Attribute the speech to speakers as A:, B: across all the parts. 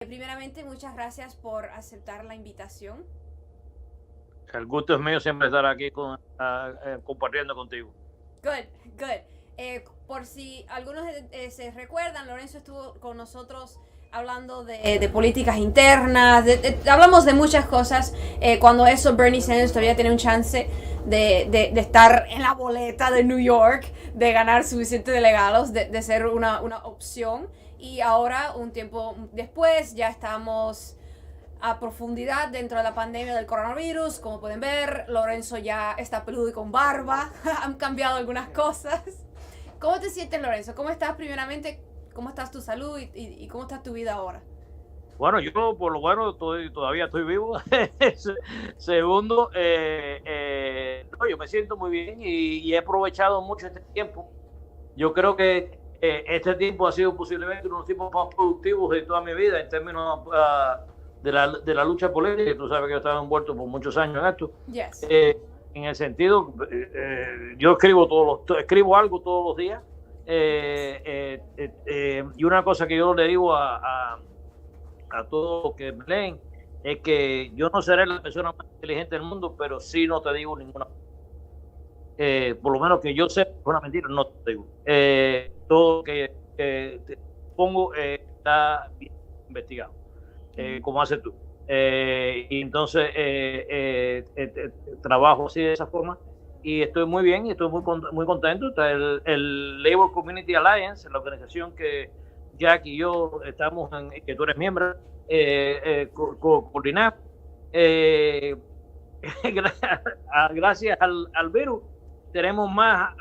A: Primeramente, muchas gracias por aceptar la invitación.
B: El gusto es mío siempre estar aquí compartiendo contigo.
A: Good, good. Por si algunos se recuerdan, Lorenzo estuvo con nosotros hablando de políticas internas, hablamos de muchas cosas. Cuando eso, Bernie Sanders todavía tenía un chance de estar en la boleta de New York, de ganar suficientes delegados, de ser una opción. Y ahora, un tiempo después, ya estamos a profundidad dentro de la pandemia del coronavirus. Como pueden ver, Lorenzo ya está peludo y con barba. Han cambiado algunas cosas. ¿Cómo te sientes, Lorenzo? ¿Cómo estás primeramente? ¿Cómo estás tu salud y cómo está tu vida ahora?
B: Bueno, yo por lo bueno todavía estoy vivo. Segundo, no, yo me siento muy bien y he aprovechado mucho este tiempo. Yo creo que este tiempo ha sido posiblemente uno de los tiempos más productivos de toda mi vida en términos de la lucha política. Tú sabes que yo he estado envuelto por muchos años en esto.
A: Yes.
B: En el sentido, yo escribo algo todos los días. Y una cosa que yo le digo a todos los que me leen es que yo no seré la persona más inteligente del mundo, pero sí no te digo ninguna. Por lo menos que yo sé, es una mentira, no te digo. Todo lo que te pongo está bien investigado, como haces tú. Y entonces trabajo así de esa forma y estoy muy bien y estoy muy contento. El Labor Community Alliance, la organización que Jack y yo estamos en, que tú eres miembro, coordinar. Gracias al virus tenemos más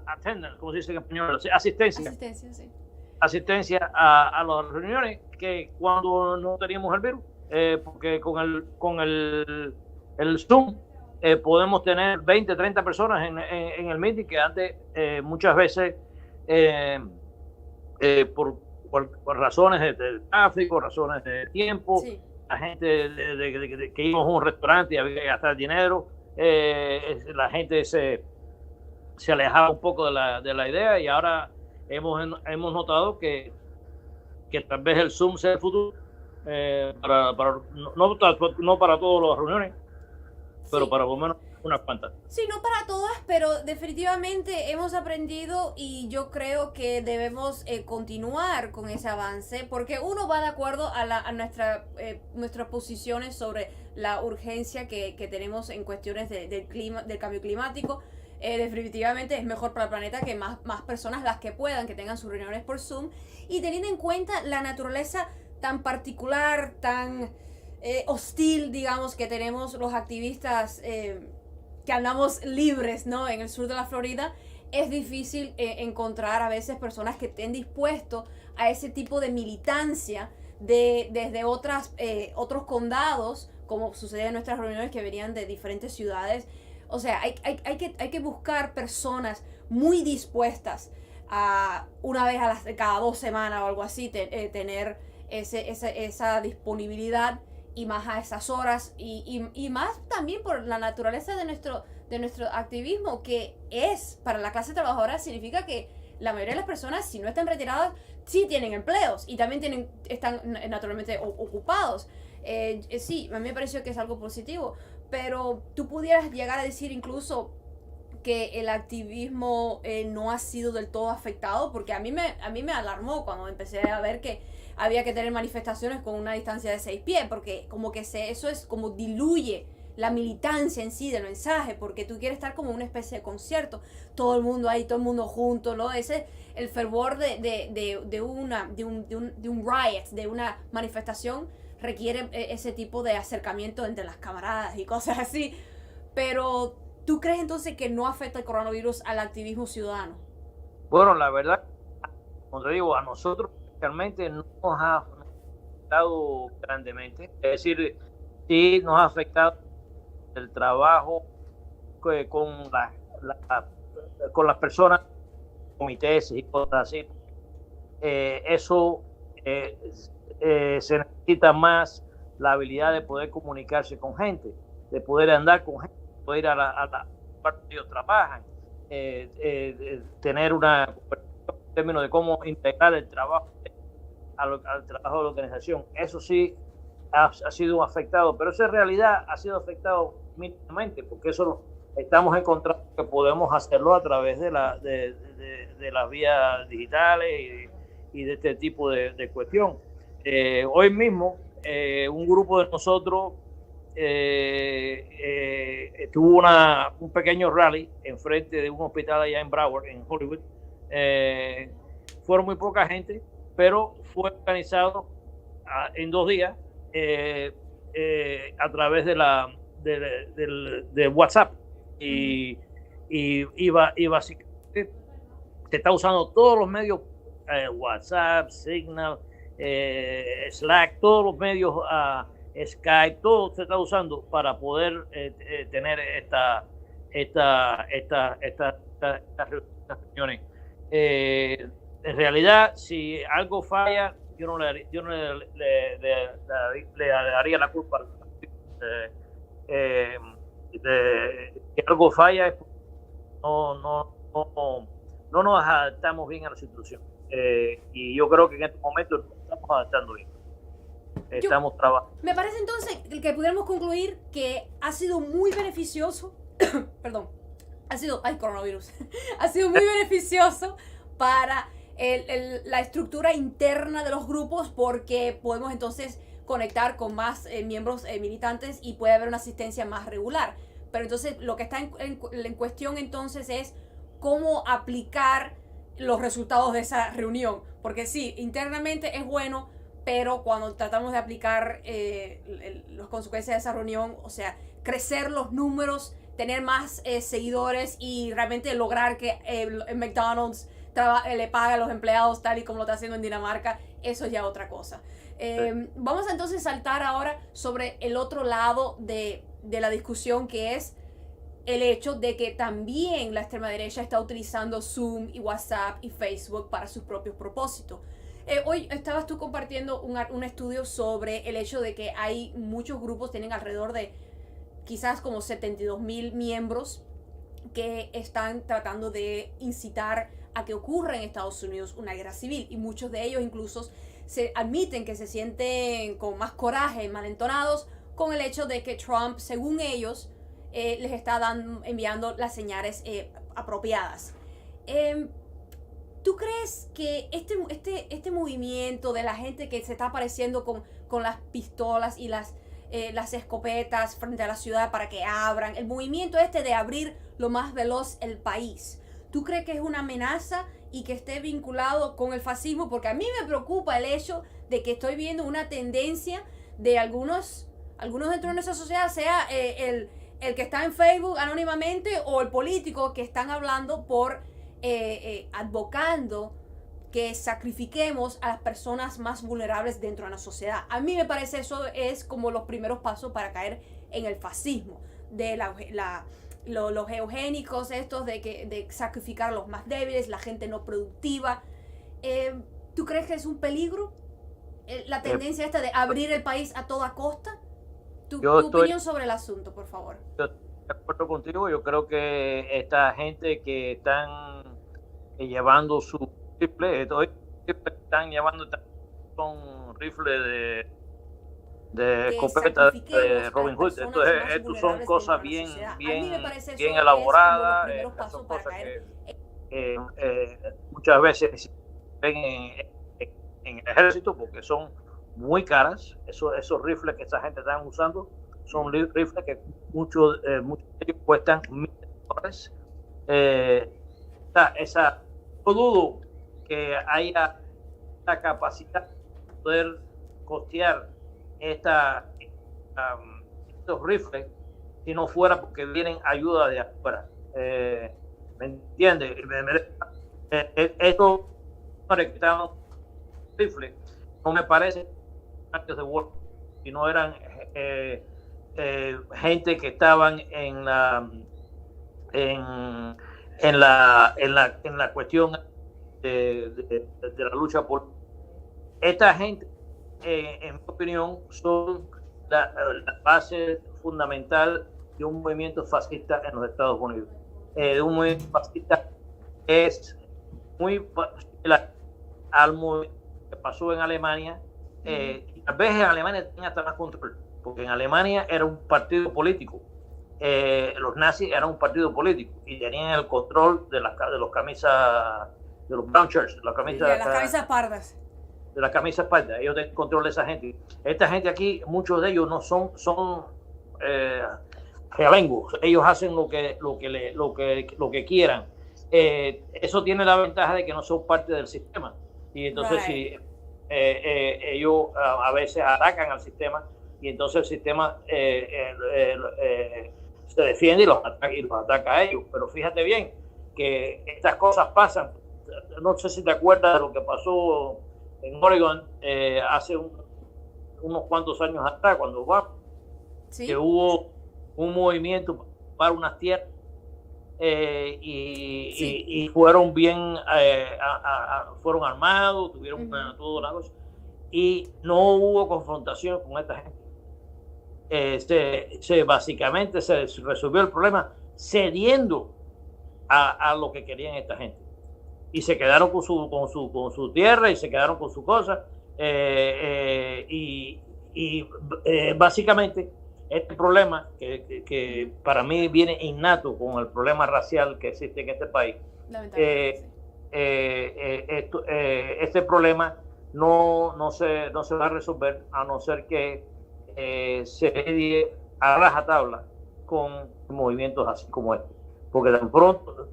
B: attendance, como se dice en español, asistencia
A: Asistencia, sí.
B: asistencia a las reuniones que cuando no teníamos el virus, porque con el Zoom podemos tener 20, 30 personas en el meeting, que antes muchas veces eh, por razones de tráfico, razones de tiempo,
A: Sí.
B: la gente que íbamos a un restaurante y había que gastar dinero, la gente se alejaba un poco de la idea, y ahora hemos notado que tal vez el Zoom sea el futuro, no para todas las reuniones, pero
A: Sí.
B: para por lo menos unas cuantas.
A: Sí, no para todas, pero definitivamente hemos aprendido y yo creo que debemos continuar con ese avance porque uno va de acuerdo a nuestras posiciones sobre la urgencia que tenemos en cuestiones del cambio climático. Definitivamente es mejor para el planeta que más personas, las que puedan, que tengan sus reuniones por Zoom, y teniendo en cuenta la naturaleza tan particular, tan hostil, digamos, que tenemos los activistas que andamos libres, ¿no? En el sur de la Florida, es difícil encontrar a veces personas que estén dispuestos a ese tipo de militancia desde otros condados, como sucede en nuestras reuniones que venían de diferentes ciudades. O sea, hay que buscar personas muy dispuestas a una vez cada 2 semanas o algo así, tener esa disponibilidad, y más a esas horas, y más también por la naturaleza de nuestro activismo, que es para la clase trabajadora, significa que la mayoría de las personas, si no están retiradas, sí tienen empleos y también están naturalmente ocupados. Sí, a mí me pareció que es algo positivo, pero tú pudieras llegar a decir incluso que el activismo no ha sido del todo afectado, porque a mí me alarmó cuando empecé a ver que había que tener manifestaciones con una distancia de 6 pies, porque como que eso es como diluye la militancia en sí del mensaje, porque tú quieres estar como una especie de concierto, todo el mundo ahí, todo el mundo junto, ¿no? Ese el fervor de un riot, de una manifestación, requiere ese tipo de acercamiento entre las camaradas y cosas así. Pero ¿tú crees entonces que no afecta el coronavirus al activismo ciudadano?
B: Bueno, la verdad, como te digo, a nosotros realmente no nos ha afectado grandemente. Es decir, sí nos ha afectado el trabajo con con las personas, comités y cosas así. Eso se necesita más la habilidad de poder comunicarse con gente, de poder andar con gente, de poder ir a la parte donde ellos trabajan, tener una en términos de cómo integrar el trabajo al trabajo de la organización. Eso sí ha sido afectado, pero eso en realidad ha sido afectado mínimamente, porque eso estamos encontrando que podemos hacerlo a través de las vías digitales y de este tipo de cuestión. Hoy mismo un grupo de nosotros tuvo un pequeño rally enfrente de un hospital allá en Broward, en Hollywood. Fueron muy poca gente, pero fue organizado en 2 días a través de WhatsApp y básicamente se está usando todos los medios, WhatsApp, Signal, Slack, todos los medios, Skype, todo se está usando para poder tener estas reuniones. En realidad, si algo falla, yo no le daría la culpa. Si algo falla, no nos adaptamos bien a la situación. Y yo creo que en este momento nos estamos adaptando bien. Estamos trabajando.
A: Me parece entonces que pudiéramos concluir que ha sido muy beneficioso, perdón, coronavirus, ha sido muy beneficioso para la estructura interna de los grupos, porque podemos entonces conectar con más miembros militantes y puede haber una asistencia más regular. Pero entonces lo que está en cuestión entonces es cómo aplicar los resultados de esa reunión, porque sí, internamente es bueno, pero cuando tratamos de aplicar las consecuencias de esa reunión, o sea, crecer los números, tener más seguidores y realmente lograr que McDonald's le pague a los empleados tal y como lo está haciendo en Dinamarca, eso es ya otra cosa. Vamos a entonces saltar ahora sobre el otro lado de la discusión, que es el hecho de que también la extrema derecha está utilizando Zoom y WhatsApp y Facebook para sus propios propósitos. Hoy estabas tú compartiendo un estudio sobre el hecho de que hay muchos grupos, tienen alrededor de quizás como 72,000 miembros que están tratando de incitar a que ocurra en Estados Unidos una guerra civil, y muchos de ellos incluso se admiten que se sienten con más coraje, malentonados con el hecho de que Trump, según ellos, les está enviando las señales apropiadas. ¿Tú crees que este movimiento de la gente que se está apareciendo con las pistolas y las escopetas frente a la ciudad para que abran, el movimiento de abrir lo más veloz el país, ¿tú crees que es una amenaza y que esté vinculado con el fascismo? Porque a mí me preocupa el hecho de que estoy viendo una tendencia de algunos dentro de nuestra sociedad, sea el que está en Facebook anónimamente o el político, que están hablando advocando que sacrifiquemos a las personas más vulnerables dentro de la sociedad. A mí me parece eso es como los primeros pasos para caer en el fascismo, de los eugénicos estos de sacrificar a los más débiles, la gente no productiva. ¿Tú crees que es un peligro la tendencia esta de abrir el país a toda costa? Tu opinión sobre el asunto, por favor.
B: Yo estoy de acuerdo contigo. Yo creo que esta gente que están llevando su rifle, están llevando son rifles de escopeta de Robin Hood. Entonces, son cosas bien elaboradas, son cosas que muchas veces ven en el ejército, porque son muy caras. Esos rifles que esa gente está usando son rifles que muchos de ellos cuestan $1,000. No dudo que haya la capacidad de poder costear estos rifles si no fuera porque vienen ayuda de afuera. ¿Me entiendes? Estos que estaban rifles no me parece de War, si no eran gente que estaban en la cuestión de la lucha por esta gente. En mi opinión, son la base fundamental de un movimiento fascista en los Estados Unidos. Un movimiento fascista es muy similar al movimiento que pasó en Alemania, tal vez en Alemania tenía hasta más control, porque en Alemania era un partido político. Los nazis eran un partido político y tenían el control de los camisas, de los brown shirts, las
A: camisas pardas.
B: De las camisas pardas. Ellos tienen control de esa gente. Esta gente aquí, muchos de ellos no son realengos. Ellos hacen lo que quieran. Eso tiene la ventaja de que no son parte del sistema. Y entonces si ellos a veces atacan al sistema y entonces el sistema se defiende y los ataca a ellos. Pero fíjate bien que estas cosas pasan. No sé si te acuerdas de lo que pasó en Oregon hace unos cuantos años atrás, cuando que hubo un movimiento para unas tierras y fueron bien, fueron armados, tuvieron todo la cosa, y no hubo confrontación con esta gente. Básicamente se resolvió el problema cediendo a lo que querían esta gente, y se quedaron con su tierra y se quedaron con su cosa, básicamente este problema que para mí viene innato con el problema racial que existe en este país, este problema no se va a resolver a no ser que se medie a rajatabla con movimientos así como este, porque tan pronto,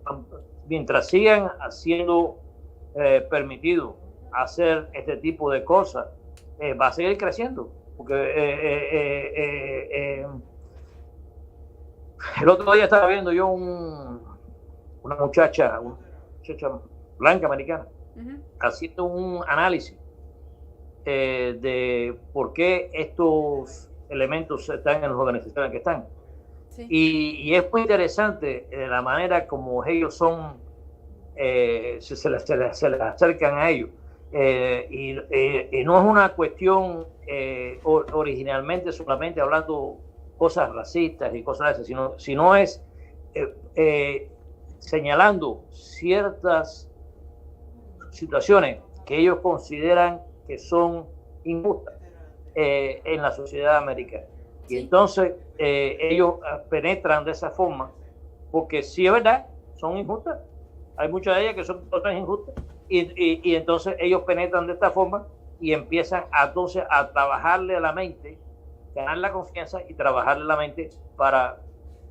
B: mientras sigan siendo permitido hacer este tipo de cosas, va a seguir creciendo. Porque el otro día estaba viendo yo una muchacha blanca americana haciendo un análisis de por qué estos elementos están en las organizaciones que están. Sí. Y es muy interesante la manera como ellos son, se les acercan a ellos. Y no es una cuestión originalmente solamente hablando cosas racistas y cosas así, sino es señalando ciertas situaciones que ellos consideran que son injustas en la sociedad americana. Y entonces ellos penetran de esa forma, porque sí es verdad, son injustas. Hay muchas de ellas que son cosas injustas. Y entonces ellos penetran de esta forma y empiezan entonces a trabajarle a la mente, ganar la confianza y trabajarle a la mente para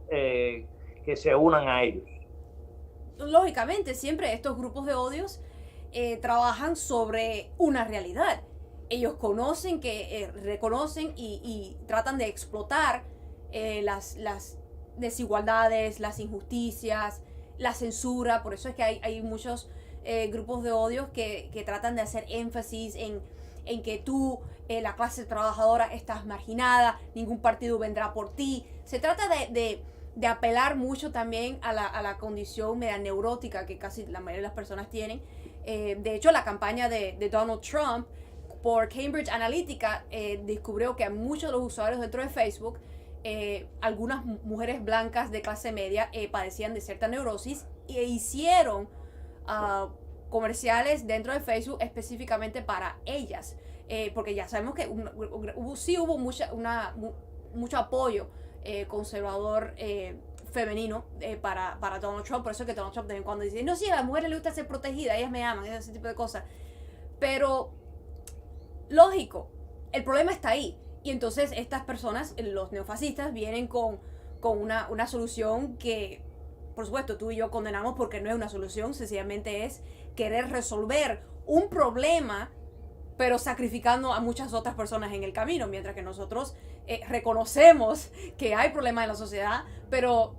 B: que se unan a ellos.
A: Lógicamente, siempre estos grupos de odios trabajan sobre una realidad. Ellos conocen, reconocen y tratan de explotar las desigualdades, las injusticias, la censura. Por eso es que hay muchos grupos de odios que tratan de hacer énfasis en que tú, la clase trabajadora, estás marginada, ningún partido vendrá por ti. Se trata de apelar mucho también a la condición media neurótica que casi la mayoría de las personas tienen. De hecho, la campaña de Donald Trump por Cambridge Analytica descubrió que a muchos de los usuarios dentro de Facebook, algunas mujeres blancas de clase media padecían de cierta neurosis e hicieron comerciales dentro de Facebook específicamente para ellas, porque ya sabemos que hubo mucho apoyo conservador femenino para Donald Trump. Por eso es que Donald Trump de vez en cuando dice, no, sí, a las mujeres les gusta ser protegidas, ellas me aman, ese tipo de cosas. Pero, lógico, el problema está ahí. Y entonces estas personas, los neofascistas, vienen con una solución que, por supuesto, tú y yo condenamos porque no es una solución, sencillamente es querer resolver un problema, pero sacrificando a muchas otras personas en el camino, mientras que nosotros reconocemos que hay problemas en la sociedad, pero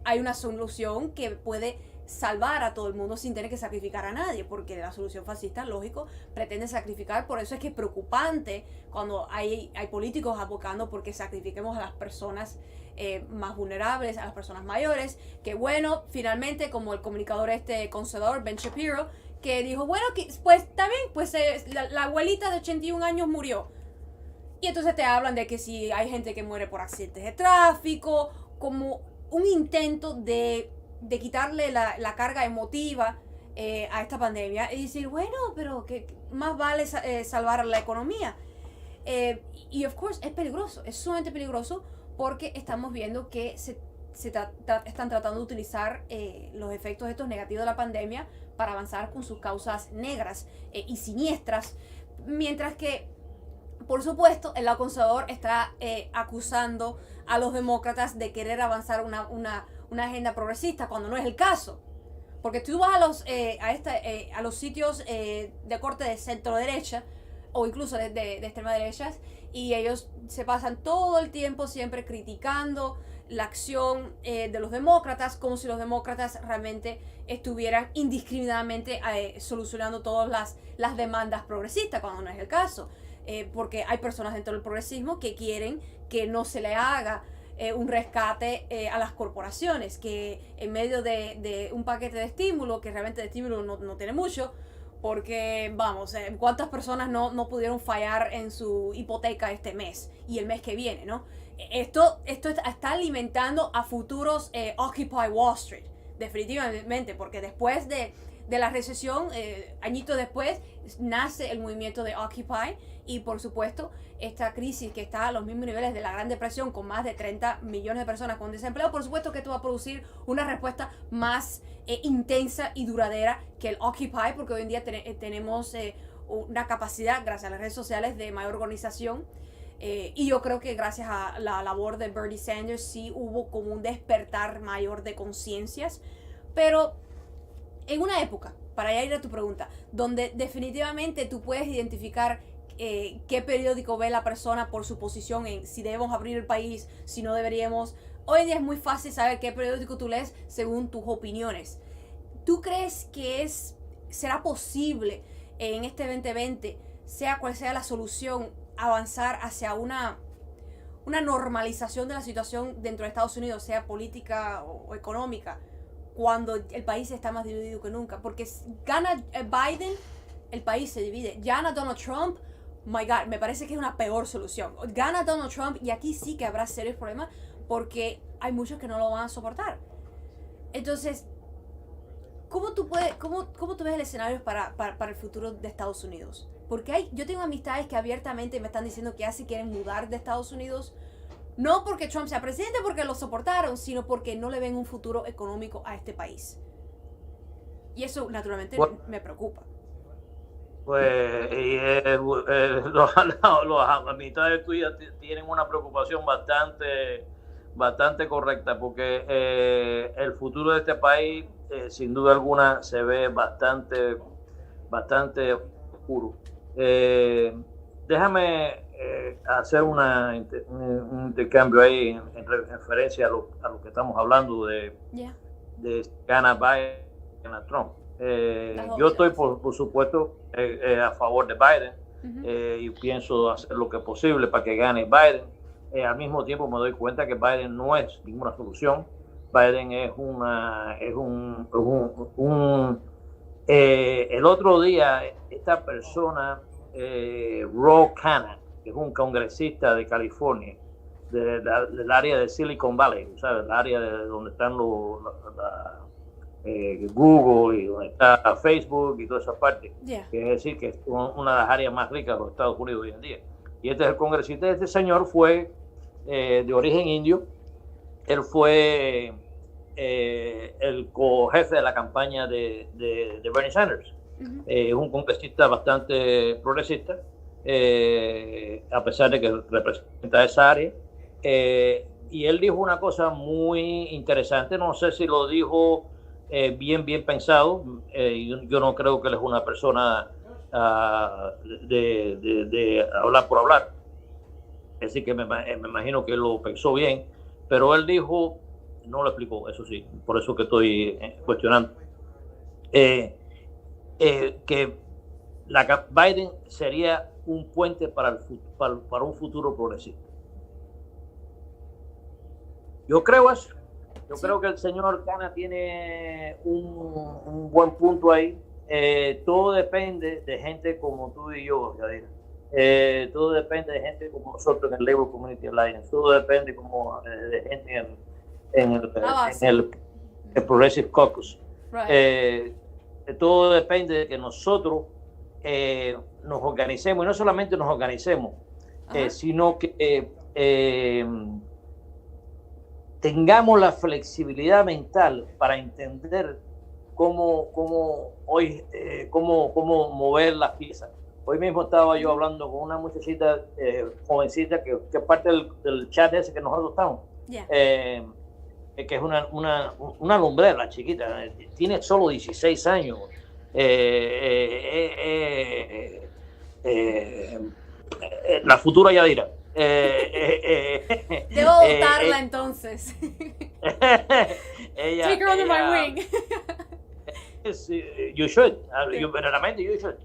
A: hay una solución que puede salvar a todo el mundo sin tener que sacrificar a nadie, porque la solución fascista, lógico, pretende sacrificar. Por eso es que es preocupante cuando hay políticos abocando porque sacrifiquemos a las personas más vulnerables, a las personas mayores, que bueno, finalmente, como el comunicador conservador Ben Shapiro, que dijo, bueno, pues también, pues la abuelita de 81 años murió. Y entonces te hablan de que si hay gente que muere por accidentes de tráfico, como un intento de quitarle la carga emotiva a esta pandemia y decir, bueno, pero que más vale salvar la economía. Y of course es peligroso, es sumamente peligroso porque estamos viendo que están tratando de utilizar los efectos estos negativos de la pandemia para avanzar con sus causas negras y siniestras, mientras que por supuesto el lado conservador está acusando a los demócratas de querer avanzar una agenda progresista cuando no es el caso. Porque tú vas a los sitios de corte de centro derecha o incluso de extrema derecha y ellos se pasan todo el tiempo siempre criticando la acción de los demócratas, como si los demócratas realmente estuvieran indiscriminadamente solucionando todas las demandas progresistas, cuando no es el caso. Porque hay personas dentro del progresismo que quieren que no se le haga un rescate a las corporaciones, que en medio de un paquete de estímulo, que realmente de estímulo no tiene mucho, porque vamos, cuántas personas no pudieron fallar en su hipoteca este mes y el mes que viene, ¿no? Esto está alimentando a futuros Occupy Wall Street, definitivamente, porque después de la recesión, añitos después, nace el movimiento de Occupy y por supuesto esta crisis que está a los mismos niveles de la Gran Depresión con más de 30 millones de personas con desempleo, por supuesto que esto va a producir una respuesta más intensa y duradera que el Occupy, porque hoy en día tenemos una capacidad, gracias a las redes sociales, de mayor organización. Y yo creo que gracias a la labor de Bernie Sanders sí hubo como un despertar mayor de conciencias, pero en una época, para ya ir a tu pregunta, donde definitivamente tú puedes identificar qué periódico ve la persona por su posición en si debemos abrir el país, si no deberíamos. Hoy en día es muy fácil saber qué periódico tú lees según tus opiniones. ¿Tú crees que será posible en este 2020, sea cual sea la solución, avanzar hacia una normalización de la situación dentro de Estados Unidos, sea política o económica, cuando el país está más dividido que nunca? Porque gana Biden, el país se divide. Gana Donald Trump, my God, me parece que es una peor solución. Gana Donald Trump y aquí sí que habrá serios problemas porque hay muchos que no lo van a soportar. Entonces, ¿cómo tú ves el escenario para el futuro de Estados Unidos? Porque yo tengo amistades que abiertamente me están diciendo que ya se quieren mudar de Estados Unidos, no porque Trump sea presidente, porque lo soportaron, sino porque no le ven un futuro económico a este país. Y eso naturalmente me preocupa.
B: Pues las amistades tuyas tienen una preocupación bastante correcta, porque el futuro de este país, sin duda alguna, se ve bastante oscuro. Déjame hacer un intercambio ahí en referencia a lo que estamos hablando de gana Biden, gana Trump. Yo estoy por supuesto a favor de Biden. Y pienso hacer lo que es posible para que gane Biden. Al mismo tiempo me doy cuenta que Biden no es ninguna solución. Biden es el otro día esta persona, Ro Khanna, que es un congresista de California, del área de Silicon Valley, ¿sabes? El área de donde están Google y donde está Facebook y toda esa parte, que es decir, que es una de las áreas más ricas de los Estados Unidos hoy en día. Y este es el congresista. Este señor fue de origen indio. Él fue el co-jefe de la campaña de Bernie Sanders. Es un congresista bastante progresista, a pesar de que representa esa área. Y él dijo una cosa muy interesante, no sé si lo dijo bien pensado. Yo no creo que él es una persona de hablar por hablar, así que me imagino que lo pensó bien, pero él dijo, no lo explicó, eso sí, por eso que estoy cuestionando, que Biden sería un puente para un futuro progresista. Yo creo eso. Yo creo que el señor Khanna tiene un buen punto ahí. Todo depende de gente como tú y yo, Yadira. Todo depende de gente como nosotros en el Labor Community Alliance. Todo depende de gente en el Progressive Caucus. Right. todo depende de que nosotros nos organicemos, y no solamente nos organicemos, sino que tengamos la flexibilidad mental para entender cómo mover las piezas. Hoy mismo estaba yo hablando con una muchachita jovencita que es parte del chat ese que nosotros estamos, que es una lumbrera chiquita, tiene solo 16 años. La futura Yadira.
A: Debo votarla entonces.
B: Ella,
A: take her under my wing.
B: You should. Verdaderamente, you should.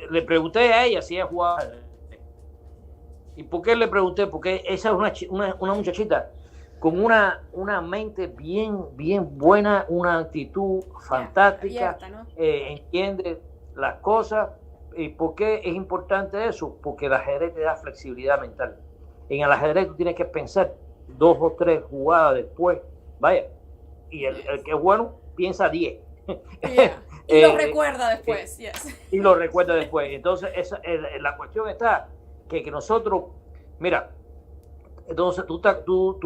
B: Le pregunté a ella si ella jugaba. ¿Y por qué le pregunté? Porque esa es una muchachita con una mente bien buena, una actitud fantástica,
A: abierta, ¿no?
B: Entiende las cosas. ¿Y por qué es importante eso? Porque el ajedrez te da flexibilidad mental. En el ajedrez tú tienes que pensar 2 o 3 jugadas después, vaya, y el que es bueno piensa 10.
A: Y lo recuerda después.
B: Y lo recuerda después. Entonces, la cuestión está que nosotros, mira, entonces tú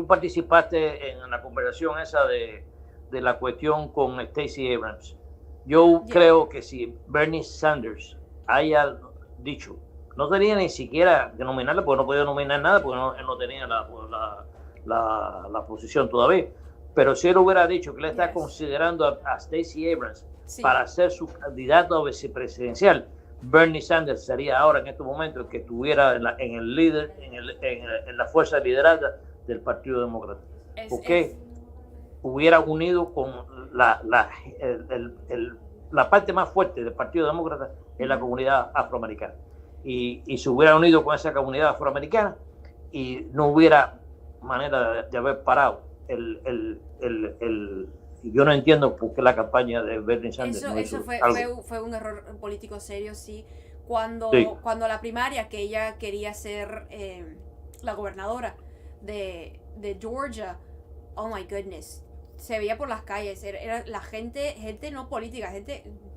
B: participaste en la conversación esa de la cuestión con Stacey Abrams. Yo creo que si Bernie Sanders haya dicho, no tenía ni siquiera que nominarla, porque no podía nominar nada, porque él no tenía la posición todavía, pero si él hubiera dicho que le está considerando a Stacey Abrams para ser su candidato a vicepresidencial, Bernie Sanders sería ahora en estos momentos que estuviera en la fuerza de liderazgo del Partido Demócrata, porque hubiera unido con la parte más fuerte del Partido Demócrata en la comunidad afroamericana, y se hubiera unido con esa comunidad afroamericana y no hubiera manera de haber parado yo no entiendo por qué la campaña de Bernie Sanders
A: eso fue un error político serio, sí. Cuando la primaria, que ella quería ser la gobernadora de Georgia, oh my goodness, se veía por las calles, era la gente no política,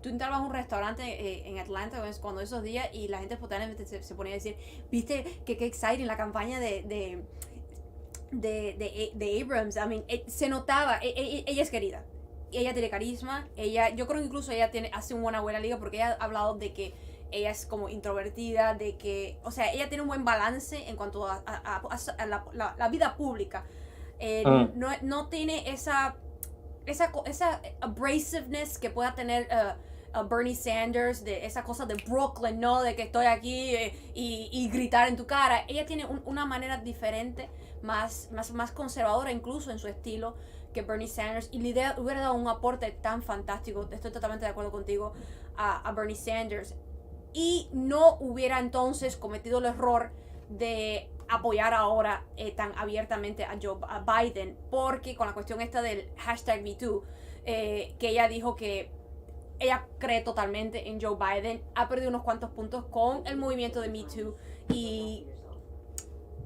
A: tú entrabas a un restaurante en Atlanta cuando esos días y la gente espontáneamente se ponía a decir, viste qué exciting la campaña de Abrams. I mean, se notaba, ella es querida, ella tiene carisma, yo creo que incluso ella hace una buena liga, porque ella ha hablado de que ella es como introvertida, de que, o sea, ella tiene un buen balance en cuanto a la vida pública. No tiene esa abrasiveness que pueda tener Bernie Sanders, de esa cosa de Brooklyn, ¿no? De que estoy aquí y gritar en tu cara. Ella tiene una manera diferente, más conservadora incluso en su estilo que Bernie Sanders, y la idea hubiera dado un aporte tan fantástico, estoy totalmente de acuerdo contigo, a Bernie Sanders, y no hubiera entonces cometido el error de apoyar ahora tan abiertamente a Joe Biden, porque con la cuestión esta del hashtag #MeToo, que ella dijo que ella cree totalmente en Joe Biden, ha perdido unos cuantos puntos con el movimiento de #MeToo, y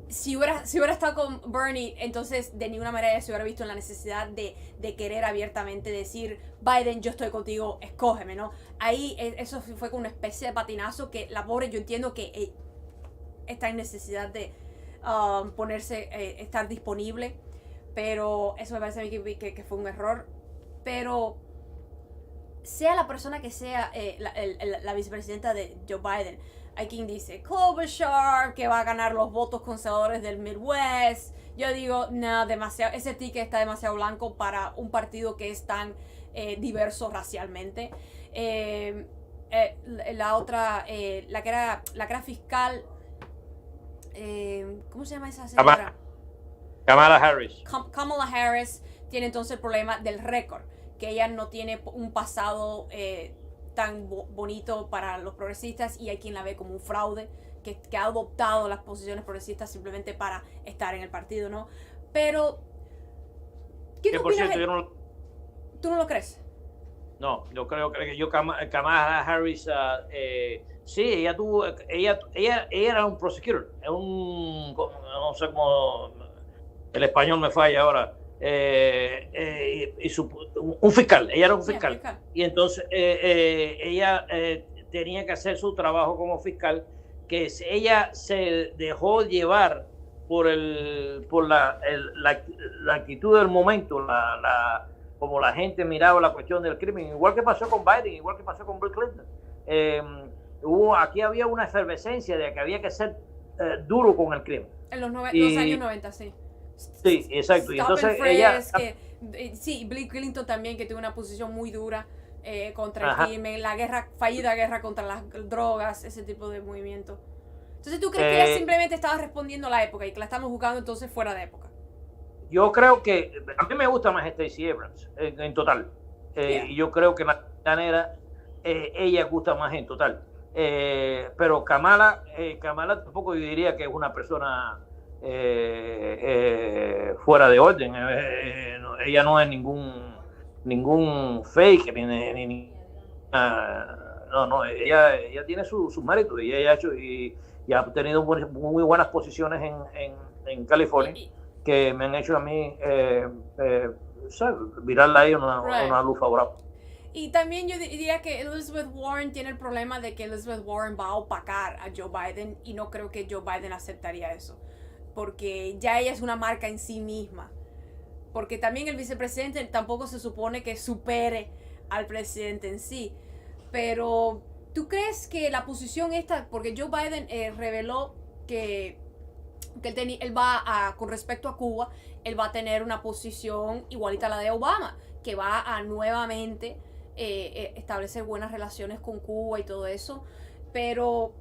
A: si hubiera estado con Bernie, entonces de ninguna manera se hubiera visto en la necesidad de querer abiertamente decir, Biden, yo estoy contigo, escógeme, ¿no? Ahí eso fue como una especie de patinazo que la pobre, yo entiendo que está en necesidad de estar disponible, pero eso me parece a mí que fue un error. Pero sea la persona que sea la vicepresidenta de Joe Biden, hay quien dice Klobuchar, que va a ganar los votos conservadores del Midwest. Yo digo, no, ese ticket está demasiado blanco para un partido que es tan diverso racialmente. La otra, la que era fiscal, ¿cómo se llama esa señora?
B: Kamala Harris.
A: Kamala Harris tiene entonces el problema del récord, que ella no tiene un pasado tan bonito para los progresistas, y hay quien la ve como un fraude, que ha adoptado las posiciones progresistas simplemente para estar en el partido, ¿no? Pero ¿qué tú opinas? ¿Tú no lo crees?
B: No, yo creo que Kamala Harris, sí, ella era un prosecutor, no sé cómo el español me falla ahora, un fiscal, ella era un
A: Sí,
B: fiscal,
A: fiscal.
B: y entonces ella tenía que hacer su trabajo como fiscal, que ella se dejó llevar por la actitud del momento, como la gente miraba la cuestión del crimen, igual que pasó con Biden, igual que pasó con Bill Clinton. Aquí había una efervescencia de que había que ser duro con el crimen.
A: En los años 90, sí.
B: Sí, exacto. Y entonces
A: sí, Bill Clinton también, que tuvo una posición muy dura contra el crimen, la fallida guerra contra las drogas, ese tipo de movimiento. Entonces, ¿tú crees que ella simplemente estaba respondiendo a la época y que la estamos jugando entonces fuera de época?
B: Yo creo que a mí me gusta más Stacey Abrams en total. Y yo creo que la manera ella gusta más en total. Pero Kamala tampoco yo diría que es una persona fuera de orden. Ella no es ningún fake, no, ella tiene sus méritos y ella ha hecho y ha obtenido muy buenas posiciones en California que me han hecho a mí virarla ahí una luz favorable.
A: Y también yo diría que Elizabeth Warren tiene el problema de que Elizabeth Warren va a opacar a Joe Biden y no creo que Joe Biden aceptaría eso, porque ya ella es una marca en sí misma. Porque también el vicepresidente tampoco se supone que supere al presidente en sí. Pero, ¿tú crees que la posición esta, porque Joe Biden reveló que él va con respecto a Cuba, él va a tener una posición igualita a la de Obama, que va a nuevamente establecer buenas relaciones con Cuba y todo eso, pero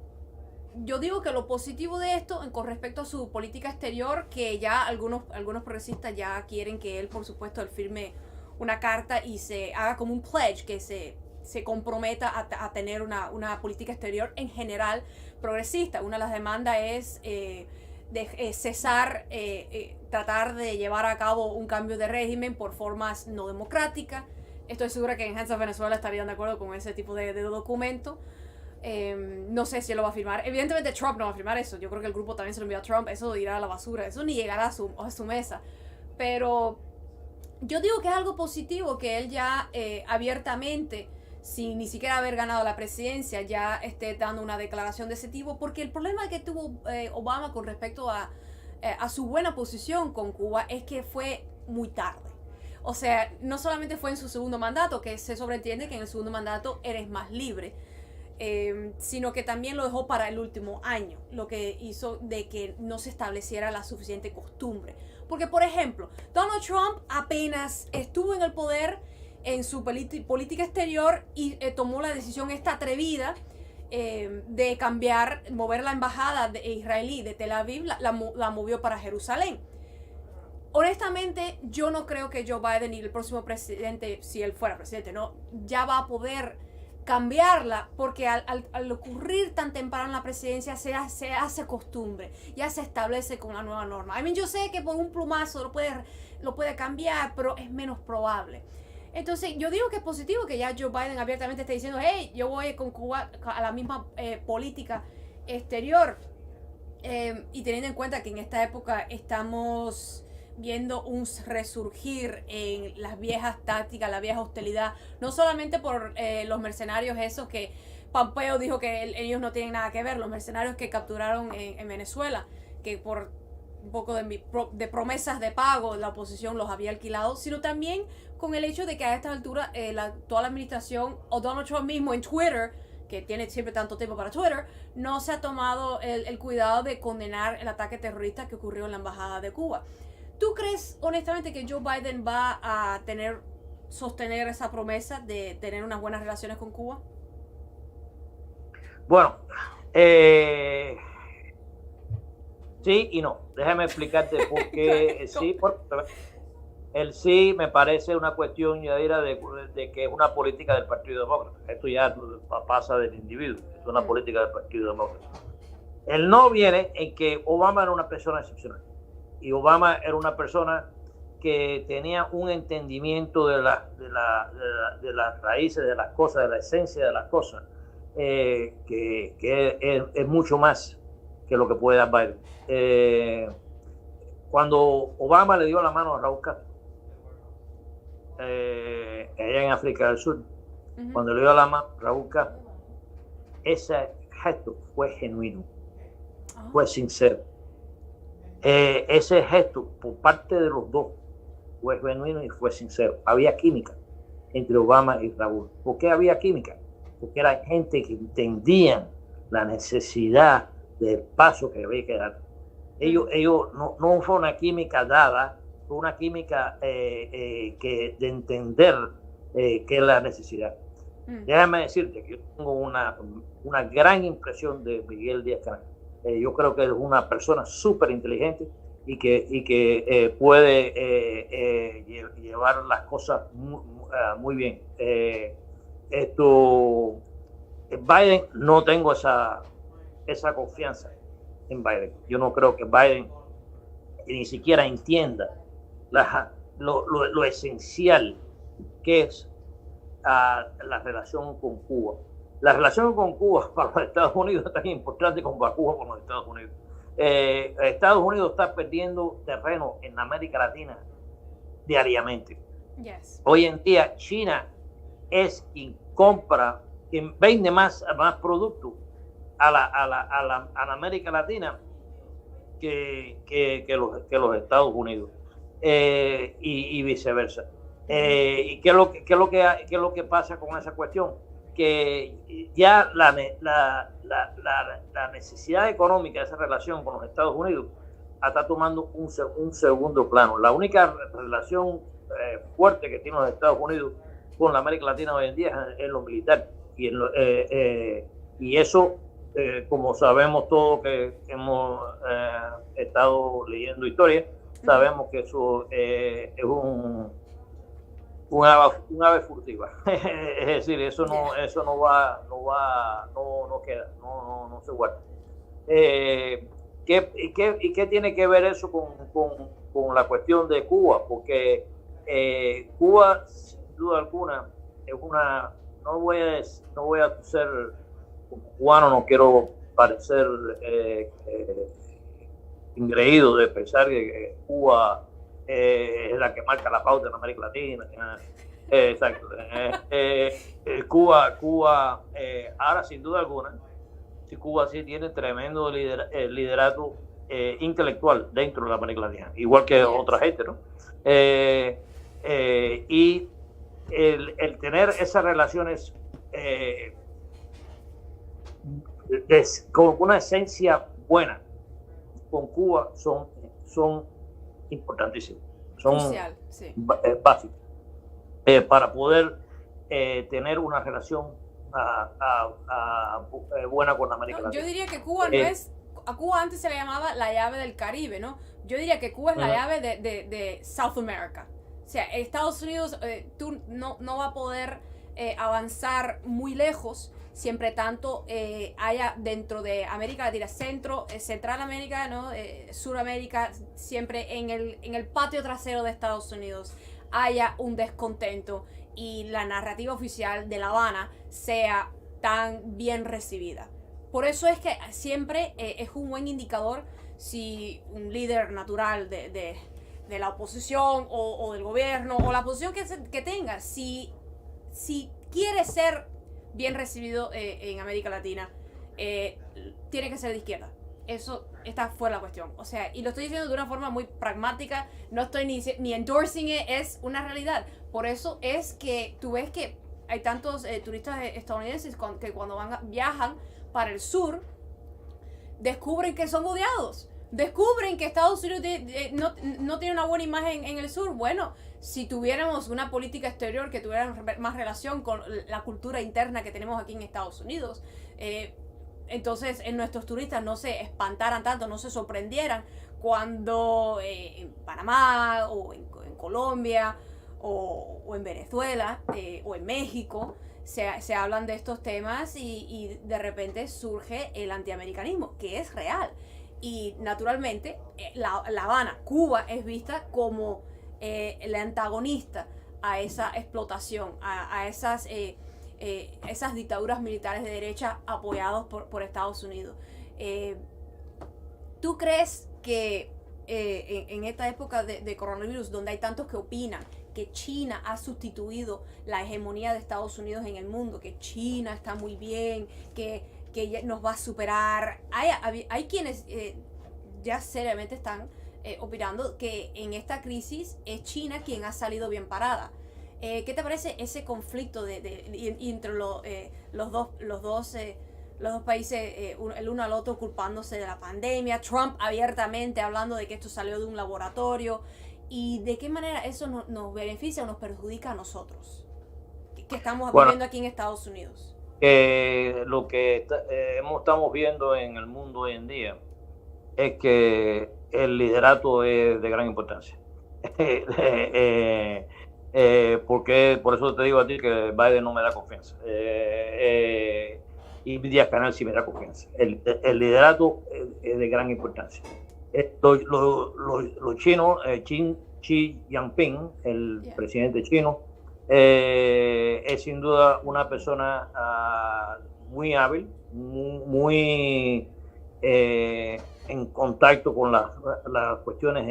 A: yo digo que lo positivo de esto con respecto a su política exterior, que ya algunos progresistas ya quieren que él, por supuesto, él firme una carta y se haga como un pledge, que se comprometa a tener una política exterior en general progresista. Una de las demandas es cesar, tratar de llevar a cabo un cambio de régimen por formas no democráticas. Estoy segura que en Hands of Venezuela estarían de acuerdo con ese tipo de documento. No sé si él lo va a firmar. Evidentemente Trump no va a firmar eso. Yo creo que el grupo también se lo envió a Trump. Eso irá a la basura. Eso ni llegará a su mesa. Pero yo digo que es algo positivo que él ya abiertamente, sin ni siquiera haber ganado la presidencia, ya esté dando una declaración de ese tipo, porque el problema que tuvo Obama con respecto a su buena posición con Cuba es que fue muy tarde. O sea, no solamente fue en su segundo mandato, que se sobreentiende que en el segundo mandato eres más libre, sino que también lo dejó para el último año, lo que hizo de que no se estableciera la suficiente costumbre. Porque, por ejemplo, Donald Trump apenas estuvo en el poder en su política exterior y tomó la decisión esta atrevida de mover la embajada israelí de Tel Aviv, la movió para Jerusalén. Honestamente, yo no creo que Joe Biden y el próximo presidente, si él fuera presidente, no, ya va a poder cambiarla, porque al ocurrir tan temprano en la presidencia se hace costumbre, ya se establece con la nueva norma. Yo sé que por un plumazo lo puede cambiar, pero es menos probable. Entonces yo digo que es positivo que ya Joe Biden abiertamente esté diciendo, hey, yo voy con Cuba a la misma política exterior, y teniendo en cuenta que en esta época estamos viendo un resurgir en las viejas tácticas, la vieja hostilidad, no solamente por los mercenarios esos que Pompeo dijo que ellos no tienen nada que ver, los mercenarios que capturaron en Venezuela, que por un poco de promesas de pago la oposición los había alquilado, sino también con el hecho de que a esta altura toda la administración o Donald Trump mismo en Twitter, que tiene siempre tanto tiempo para Twitter, no se ha tomado el cuidado de condenar el ataque terrorista que ocurrió en la embajada de Cuba. ¿Tú crees honestamente que Joe Biden va a sostener esa promesa de tener unas buenas relaciones con Cuba?
B: Bueno, sí y no. Déjame explicarte por qué sí. El sí me parece una cuestión, Yadira, de que es una política del Partido Demócrata. Esto ya pasa del individuo, es una política del Partido Demócrata. El no viene en que Obama era una persona excepcional. Y Obama era una persona que tenía un entendimiento de las raíces de las cosas, de la esencia de las cosas, que es mucho más que lo que puede dar Biden. Cuando Obama le dio la mano a Raúl Castro, allá en África del Sur, cuando le dio la mano a Raúl Castro, ese gesto fue genuino, fue sincero. Ese gesto por parte de los dos fue genuino y fue sincero. Había química entre Obama y Raúl. ¿Por qué había química? Porque era gente que entendían la necesidad del paso que había que dar. Ellos no fue una química dada, fue una química de entender qué es la necesidad. Déjame decirte que yo tengo una gran impresión de Miguel Díaz-Canel. Yo creo que es una persona súper inteligente y que puede llevar las cosas muy bien. Biden, no tengo esa confianza en Biden. Yo no creo que Biden ni siquiera entienda lo esencial que es la relación con Cuba. La relación con Cuba para los Estados Unidos es tan importante como para Cuba con los Estados Unidos. Estados Unidos está perdiendo terreno en América Latina diariamente.
A: Yes.
B: Hoy en día China es quien compra, quien vende más productos a la América Latina que los Estados Unidos, y viceversa. ¿Y qué es lo que pasa con esa cuestión? Que ya la necesidad económica de esa relación con los Estados Unidos está tomando un segundo plano. La única relación fuerte que tienen los Estados Unidos con la América Latina hoy en día es lo militar. Y eso, como sabemos todos que hemos estado leyendo historia, sabemos que eso es un ave furtiva. Es decir, eso no queda, no se guarda. ¿Qué tiene que ver eso con la cuestión de Cuba? Porque Cuba, sin duda alguna, es una, no voy a ser cubano, no quiero parecer engreído de pensar que Cuba es la que marca la pauta en América Latina. Exacto. Cuba, ahora sin duda alguna, Cuba sí tiene tremendo liderato intelectual dentro de la América Latina, igual que otra gente, ¿no? Y el tener esas relaciones con una esencia buena con Cuba son importantísimos, son
A: crucial, sí,
B: básicos para poder tener una relación buena con América Latina.
A: Yo diría que Cuba a Cuba antes se le llamaba la llave del Caribe, ¿no? Yo diría que Cuba es la llave de South America. O sea, Estados Unidos tú no va a poder avanzar muy lejos siempre tanto haya dentro de América Latina, Central América, ¿no? Suramérica, siempre en el patio trasero de Estados Unidos haya un descontento y la narrativa oficial de La Habana sea tan bien recibida. Por eso es que siempre es un buen indicador si un líder natural de la oposición o del gobierno o la posición que tenga, si quiere ser bien recibido en América Latina, tiene que ser de izquierda. Esta fue la cuestión. O sea, y lo estoy diciendo de una forma muy pragmática, no estoy ni endorsing it, es una realidad. Por eso es que tú ves que hay tantos turistas estadounidenses que cuando viajan para el sur, descubren que son odiados. Descubren que Estados Unidos no tiene una buena imagen en el sur. Bueno, si tuviéramos una política exterior que tuviera más relación con la cultura interna que tenemos aquí en Estados Unidos, entonces nuestros turistas no se espantaran tanto, no se sorprendieran cuando en Panamá o en Colombia o en Venezuela o en México se hablan de estos temas y de repente surge el antiamericanismo, que es real. Y naturalmente La Habana, Cuba, es vista como el antagonista a esa explotación, a esas dictaduras militares de derecha apoyados por Estados Unidos. ¿Tú crees que en esta época de coronavirus, donde hay tantos que opinan que China ha sustituido la hegemonía de Estados Unidos en el mundo, que China está muy bien, que nos va a superar. Hay quienes ya seriamente están opinando que en esta crisis es China quien ha salido bien parada. ¿Qué te parece ese conflicto entre los dos países, el uno al otro culpándose de la pandemia, Trump abiertamente hablando de que esto salió de un laboratorio, y de qué manera eso nos beneficia o nos perjudica a nosotros que estamos viviendo aquí en Estados Unidos?
B: Lo que estamos viendo en el mundo hoy en día es que el liderato es de gran importancia. Porque por eso te digo a ti que Biden no me da confianza. Y Díaz-Canel sí me da confianza. El liderato es de gran importancia. Los chinos, Xi Jinping, el presidente chino, es sin duda una persona muy hábil, muy en contacto con las cuestiones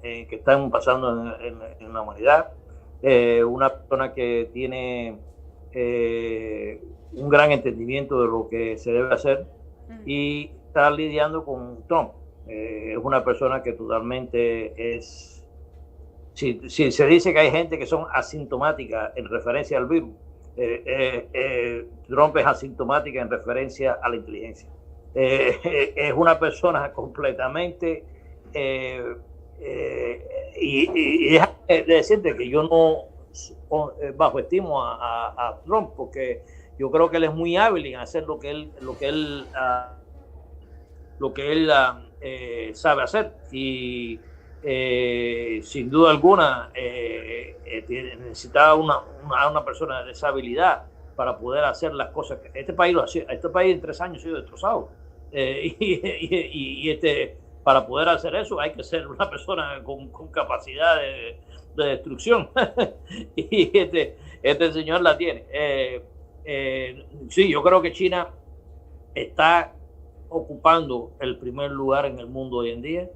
B: que están pasando en la humanidad. Una persona que tiene un gran entendimiento de lo que se debe hacer y está lidiando con Trump. Es una persona que totalmente es... Si se dice que hay gente que son asintomáticas en referencia al virus, Trump es asintomática en referencia a la inteligencia. Es una persona completamente... y es decirte que yo no bajo estimo a Trump, porque yo creo que él es muy hábil en hacer lo que él sabe hacer, y sin duda alguna necesitaba una persona de esa habilidad para poder hacer las cosas que este país en 3 años ha sido destrozado, para poder hacer eso hay que ser una persona con capacidad de destrucción. Y este señor la tiene. Sí, yo creo que China está ocupando el primer lugar en el mundo hoy en día.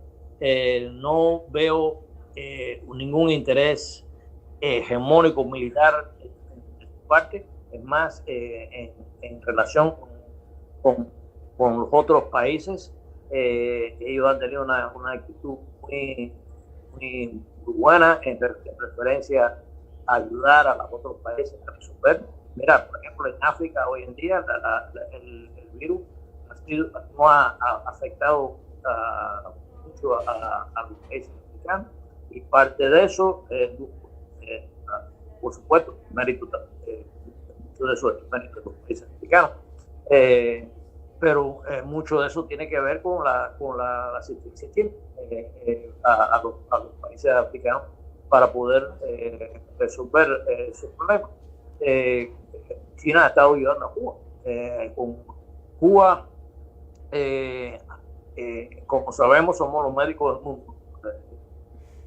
B: No veo ningún interés hegemónico militar de su parte. Es más, en relación con los otros países, ellos han tenido una actitud muy buena en referencia a ayudar a los otros países a resolver. Mira, por ejemplo, en África hoy en día el virus no ha afectado mucho a los países africanos, y parte de eso, por supuesto, mérito de eso es mérito de los países africanos. Pero mucho de eso tiene que ver con la asistencia a los países africanos para poder resolver esos problemas. China ha estado ayudando a Cuba. Con Cuba, como sabemos, somos los médicos del mundo.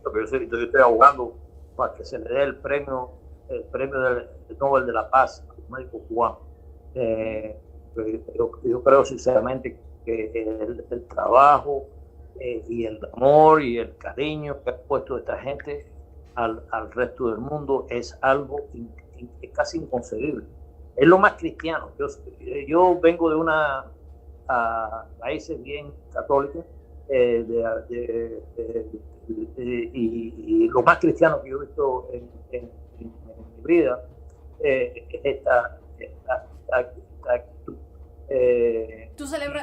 B: Yo estoy abogando para que se le dé el premio del Nobel de la Paz a los médicos cubanos. Yo creo sinceramente que el trabajo y el amor y el cariño que ha puesto esta gente al resto del mundo es algo casi inconcebible. Es lo más cristiano. Yo vengo de una países bien católicos, y lo más cristiano que yo he visto en mi vida es esta actitud.
A: ¿Tú celebras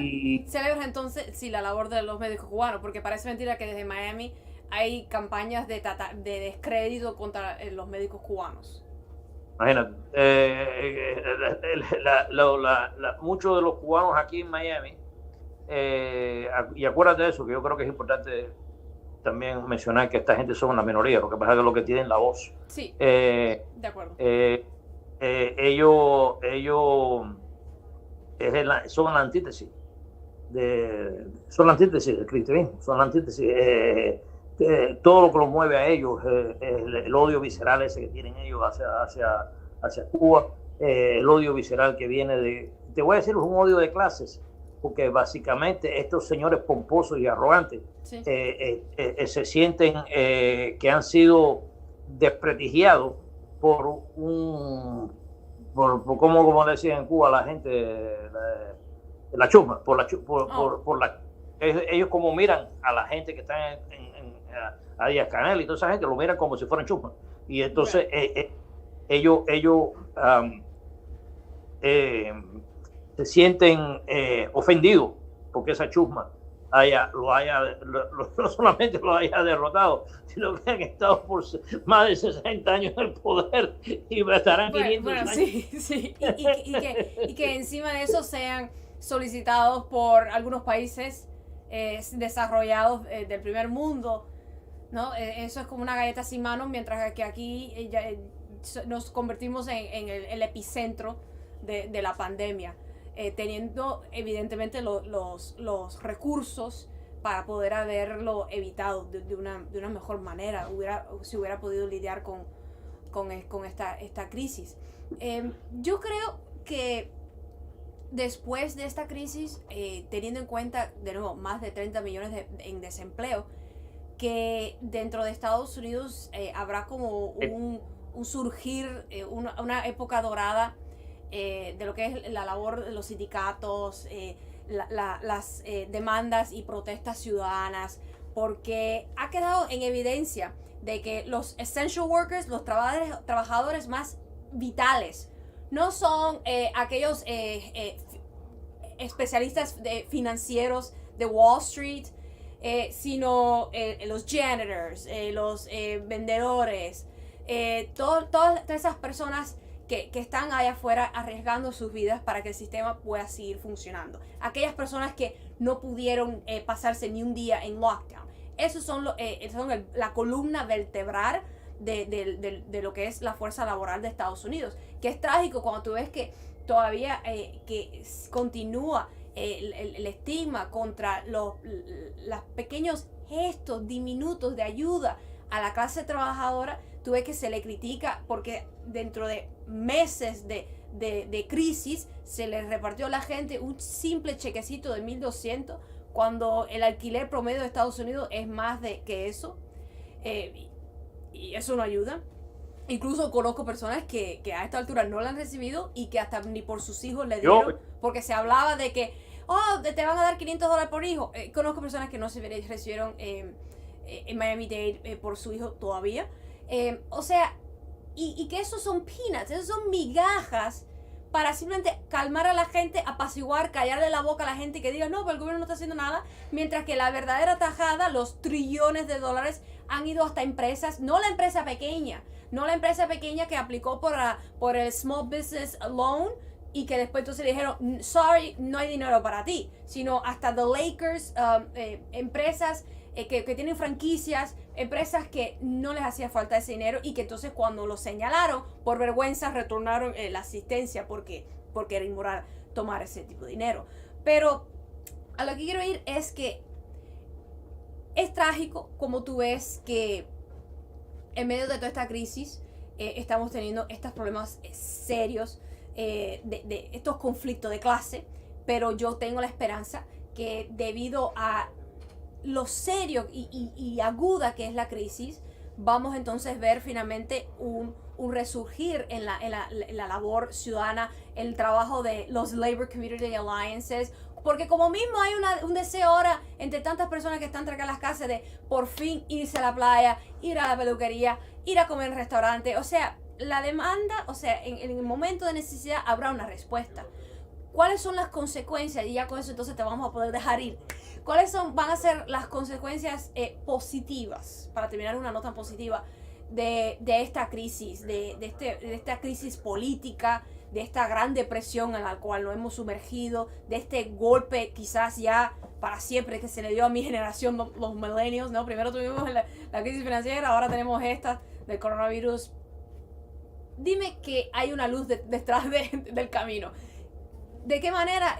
A: entonces la labor de los médicos cubanos? Porque parece mentira que desde Miami hay campañas de descrédito contra los médicos cubanos.
B: Imagínate, muchos de los cubanos aquí en Miami, y acuérdate de eso, que yo creo que es importante también mencionar que esta gente son una minoría, lo que pasa es que lo que tienen la voz.
A: Sí, de acuerdo.
B: Ellos son la antítesis del cristianismo, son la antítesis. Todo lo que los mueve a ellos, el odio visceral ese que tienen ellos hacia Cuba, el odio visceral que viene te voy a decir, es un odio de clases, porque básicamente estos señores pomposos y arrogantes, sí, se sienten que han sido desprestigiado por como decía en Cuba la gente, la chusma, ellos como miran a la gente que está a Díaz Canel y toda esa gente, lo miran como si fueran chusma. Y entonces ellos se sienten ofendidos porque esa chusma no solamente lo haya derrotado, sino que han estado por más de 60 años en el poder y estarán 500 años.
A: Sí. Y que encima de eso sean solicitados por algunos países desarrollados del primer mundo, ¿no? Eso es como una galleta sin manos, mientras que aquí nos convertimos en el epicentro de la pandemia. Teniendo evidentemente los recursos para poder haberlo evitado de una mejor manera, si hubiera podido lidiar con esta crisis. Yo creo que después de esta crisis, teniendo en cuenta, de nuevo, más de 30 millones en desempleo, que dentro de Estados Unidos habrá como un surgir, una época dorada de lo que es la labor de los sindicatos, las demandas y protestas ciudadanas, porque ha quedado en evidencia de que los essential workers, los trabajadores más vitales, no son aquellos especialistas financieros de Wall Street, sino los janitors, los vendedores, todas esas personas que están allá afuera arriesgando sus vidas para que el sistema pueda seguir funcionando. Aquellas personas que no pudieron pasarse ni un día en lockdown. Esos son la columna vertebral de lo que es la fuerza laboral de Estados Unidos. Que es trágico cuando tú ves que todavía que continúa el estigma contra los pequeños gestos diminutos de ayuda a la clase trabajadora. Tú ves que se le critica porque dentro de meses de crisis se le repartió a la gente un simple chequecito de $1,200 cuando el alquiler promedio de Estados Unidos es más que eso, y eso no ayuda. Incluso conozco personas que a esta altura no la han recibido y que hasta ni por sus hijos le dieron, porque se hablaba de que te van a dar $500 por hijo. Conozco personas que no se recibieron en Miami-Dade por su hijo todavía. O sea, y que esos son peanuts, esos son migajas para simplemente calmar a la gente, apaciguar, callarle la boca a la gente y que diga, no, pero el gobierno no está haciendo nada, mientras que la verdadera tajada, los trillones de dólares han ido hasta empresas, no la empresa pequeña que aplicó por el Small Business Loan y que después entonces le dijeron, sorry, no hay dinero para ti, sino hasta the Lakers, empresas que tienen franquicias, empresas que no les hacía falta ese dinero y que entonces cuando lo señalaron, por vergüenza retornaron la asistencia porque era inmoral tomar ese tipo de dinero. Pero a lo que quiero ir es que es trágico como tú ves que en medio de toda esta crisis estamos teniendo estos problemas serios de estos conflictos de clase, pero yo tengo la esperanza que debido a lo serio y aguda que es la crisis, vamos entonces a ver finalmente un resurgir en la labor ciudadana, el trabajo de los Labor Community Alliances, porque como mismo hay un deseo ahora entre tantas personas que están trancadas en las casas de por fin irse a la playa, ir a la peluquería, ir a comer en restaurante. O sea, la demanda, o sea, en el momento de necesidad habrá una respuesta. ¿Cuáles son las consecuencias? Y ya con eso entonces te vamos a poder dejar ir. ¿Cuáles van a ser las consecuencias positivas, para terminar una nota positiva, de esta crisis, de esta crisis política, de esta gran depresión en la cual nos hemos sumergido, de este golpe quizás ya para siempre que se le dio a mi generación, los millennials, ¿no? Primero tuvimos la crisis financiera, ahora tenemos esta del coronavirus. Dime que hay una luz detrás del camino. ¿De qué manera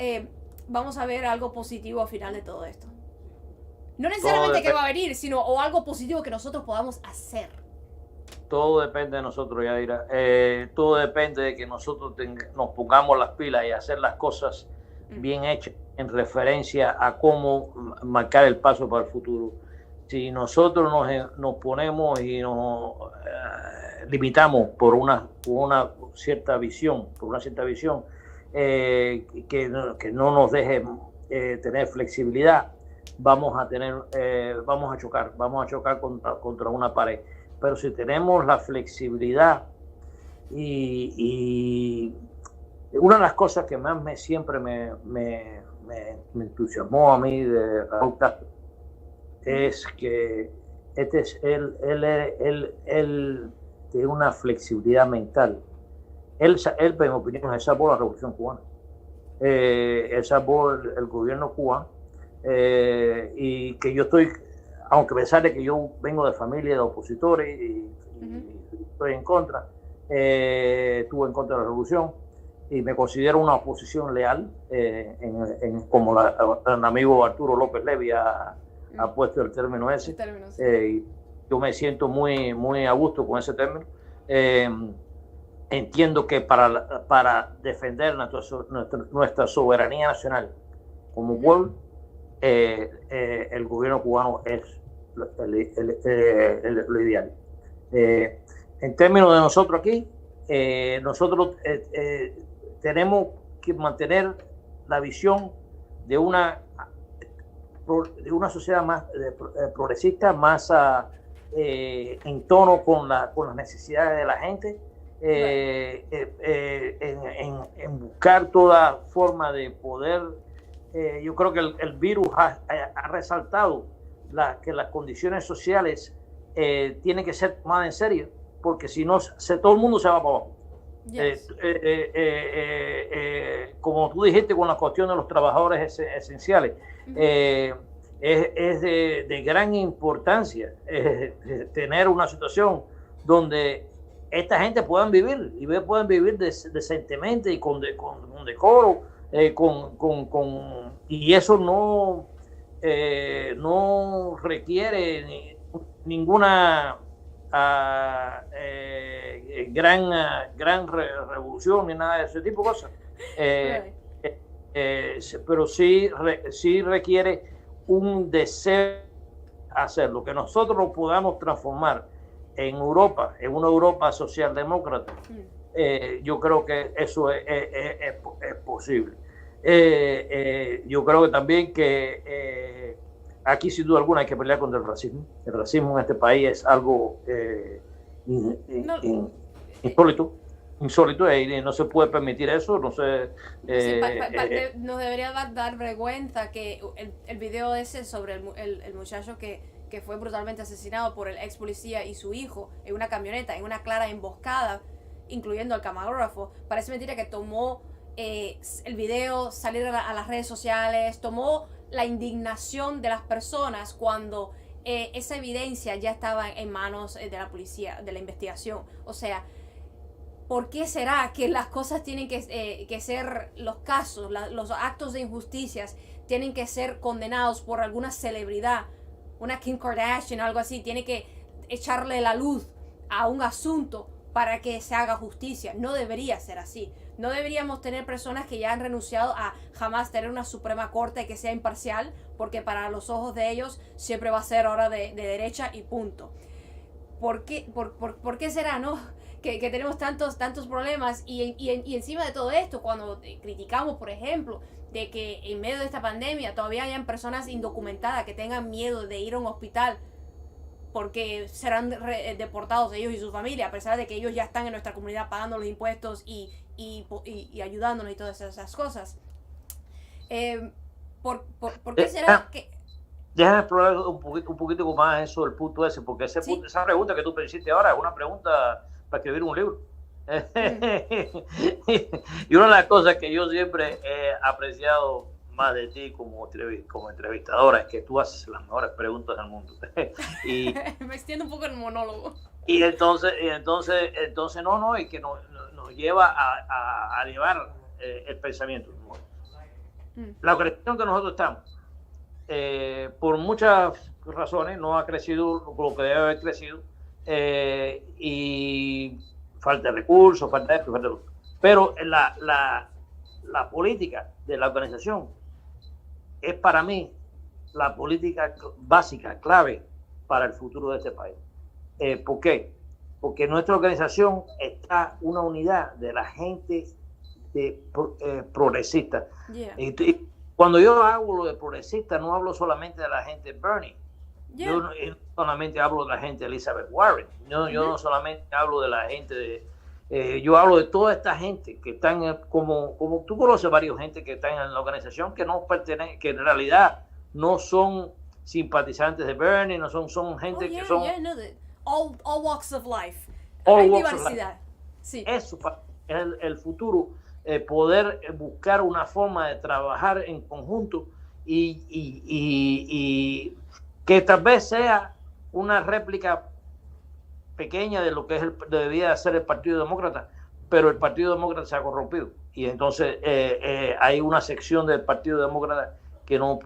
A: vamos a ver algo positivo al final de todo esto? No necesariamente que va a venir, sino o algo positivo que nosotros podamos hacer.
B: Todo depende de nosotros, Yadira. Todo depende de que nosotros nos pongamos las pilas y hacer las cosas bien hechas en referencia a cómo marcar el paso para el futuro. si nosotros nos ponemos y nos limitamos por una cierta visión, que no nos deje tener flexibilidad, vamos a chocar contra una pared. Pero si tenemos la flexibilidad y una de las cosas que más siempre me entusiasmó a mí de Raúl Castro es que él tiene una flexibilidad mental. Él en mi opinión, él salvó la Revolución Cubana. Él salvó el gobierno cubano, y que yo estoy, aunque a pesar de que yo vengo de familia de opositores y estoy en contra, estuve en contra de la revolución y me considero una oposición leal, como el amigo Arturo López Levy ha puesto el término ese. Yo me siento muy, muy a gusto con ese término. Entiendo que para defender nuestra soberanía nacional como pueblo, el gobierno cubano es lo ideal. En términos de nosotros aquí, nosotros tenemos que mantener la visión de una sociedad más progresista, más en tono con las necesidades de la gente, en buscar toda forma de poder. Yo creo que el virus ha resaltado que las condiciones sociales tienen que ser tomadas en serio, porque si no, todo el mundo se va para abajo. Yes. Como tú dijiste con la cuestión de los trabajadores esenciales, es de gran importancia tener una situación donde esta gente puedan vivir decentemente y con decoro, y eso no requiere ninguna gran revolución ni nada de ese tipo de cosas, pero sí requiere un deseo hacerlo, que nosotros lo podamos transformar en Europa, en una Europa socialdemócrata. Yo creo que eso es posible. Yo creo que también que aquí sin duda alguna hay que pelear contra el racismo. El racismo en este país es algo insólito, y no se puede permitir eso. No sé,
A: nos debería dar vergüenza que el video ese sobre el muchacho que fue brutalmente asesinado por el ex policía y su hijo en una camioneta, en una clara emboscada, incluyendo al camarógrafo. Parece mentira que tomó el video, salir a las redes sociales, tomó la indignación de las personas cuando esa evidencia ya estaba en manos de la policía, de la investigación. O sea, ¿por qué será que las cosas tienen que ser, los casos, los actos de injusticias tienen que ser condenados por alguna celebridad? Una Kim Kardashian, algo así, tiene que echarle la luz a un asunto para que se haga justicia. No debería ser así. No deberíamos tener personas que ya han renunciado a jamás tener una Suprema Corte que sea imparcial, porque para los ojos de ellos siempre va a ser ahora de derecha y punto. ¿Por qué será, no? Que tenemos tantos problemas y encima de todo esto, cuando criticamos, por ejemplo, de que en medio de esta pandemia todavía hayan personas indocumentadas que tengan miedo de ir a un hospital porque serán deportados ellos y su familia, a pesar de que ellos ya están en nuestra comunidad pagando los impuestos y ayudándonos y todas esas cosas. ¿Por qué será que...?
B: Déjame explorar un poquito más eso del punto ese, porque esa pregunta que tú me hiciste ahora es una pregunta para escribir un libro. Y una de las cosas que yo siempre he apreciado más de ti como entrevistadora es que tú haces las mejores preguntas del mundo. Y
A: me extiendo un poco el monólogo.
B: Y entonces no, y que nos lleva a llevar el pensamiento. La organización que nosotros estamos, por muchas razones, no ha crecido lo que debe haber crecido, y falta de recursos, falta de esto, falta de otro. Pero la política de la organización es para mí la política básica, clave, para el futuro de este país. ¿Por qué? Porque en nuestra organización está una unidad de la gente progresista.
A: Yeah.
B: Y cuando yo hablo de progresista, no hablo solamente de la gente Bernie.
A: Yeah.
B: Yo no solamente hablo de la gente Elizabeth Warren. Yo no solamente hablo de la gente yo hablo de toda esta gente que están como tú conoces varios gente que están en la organización que no pertenecen, que en realidad no son simpatizantes de Bernie, no son gente que son
A: no, all walks of life.
B: Hay
A: diversidad. Sí.
B: Eso es el futuro, poder buscar una forma de trabajar en conjunto y que tal vez sea una réplica pequeña de lo que debía ser el Partido Demócrata, pero el Partido Demócrata se ha corrompido y entonces hay una sección del Partido Demócrata que no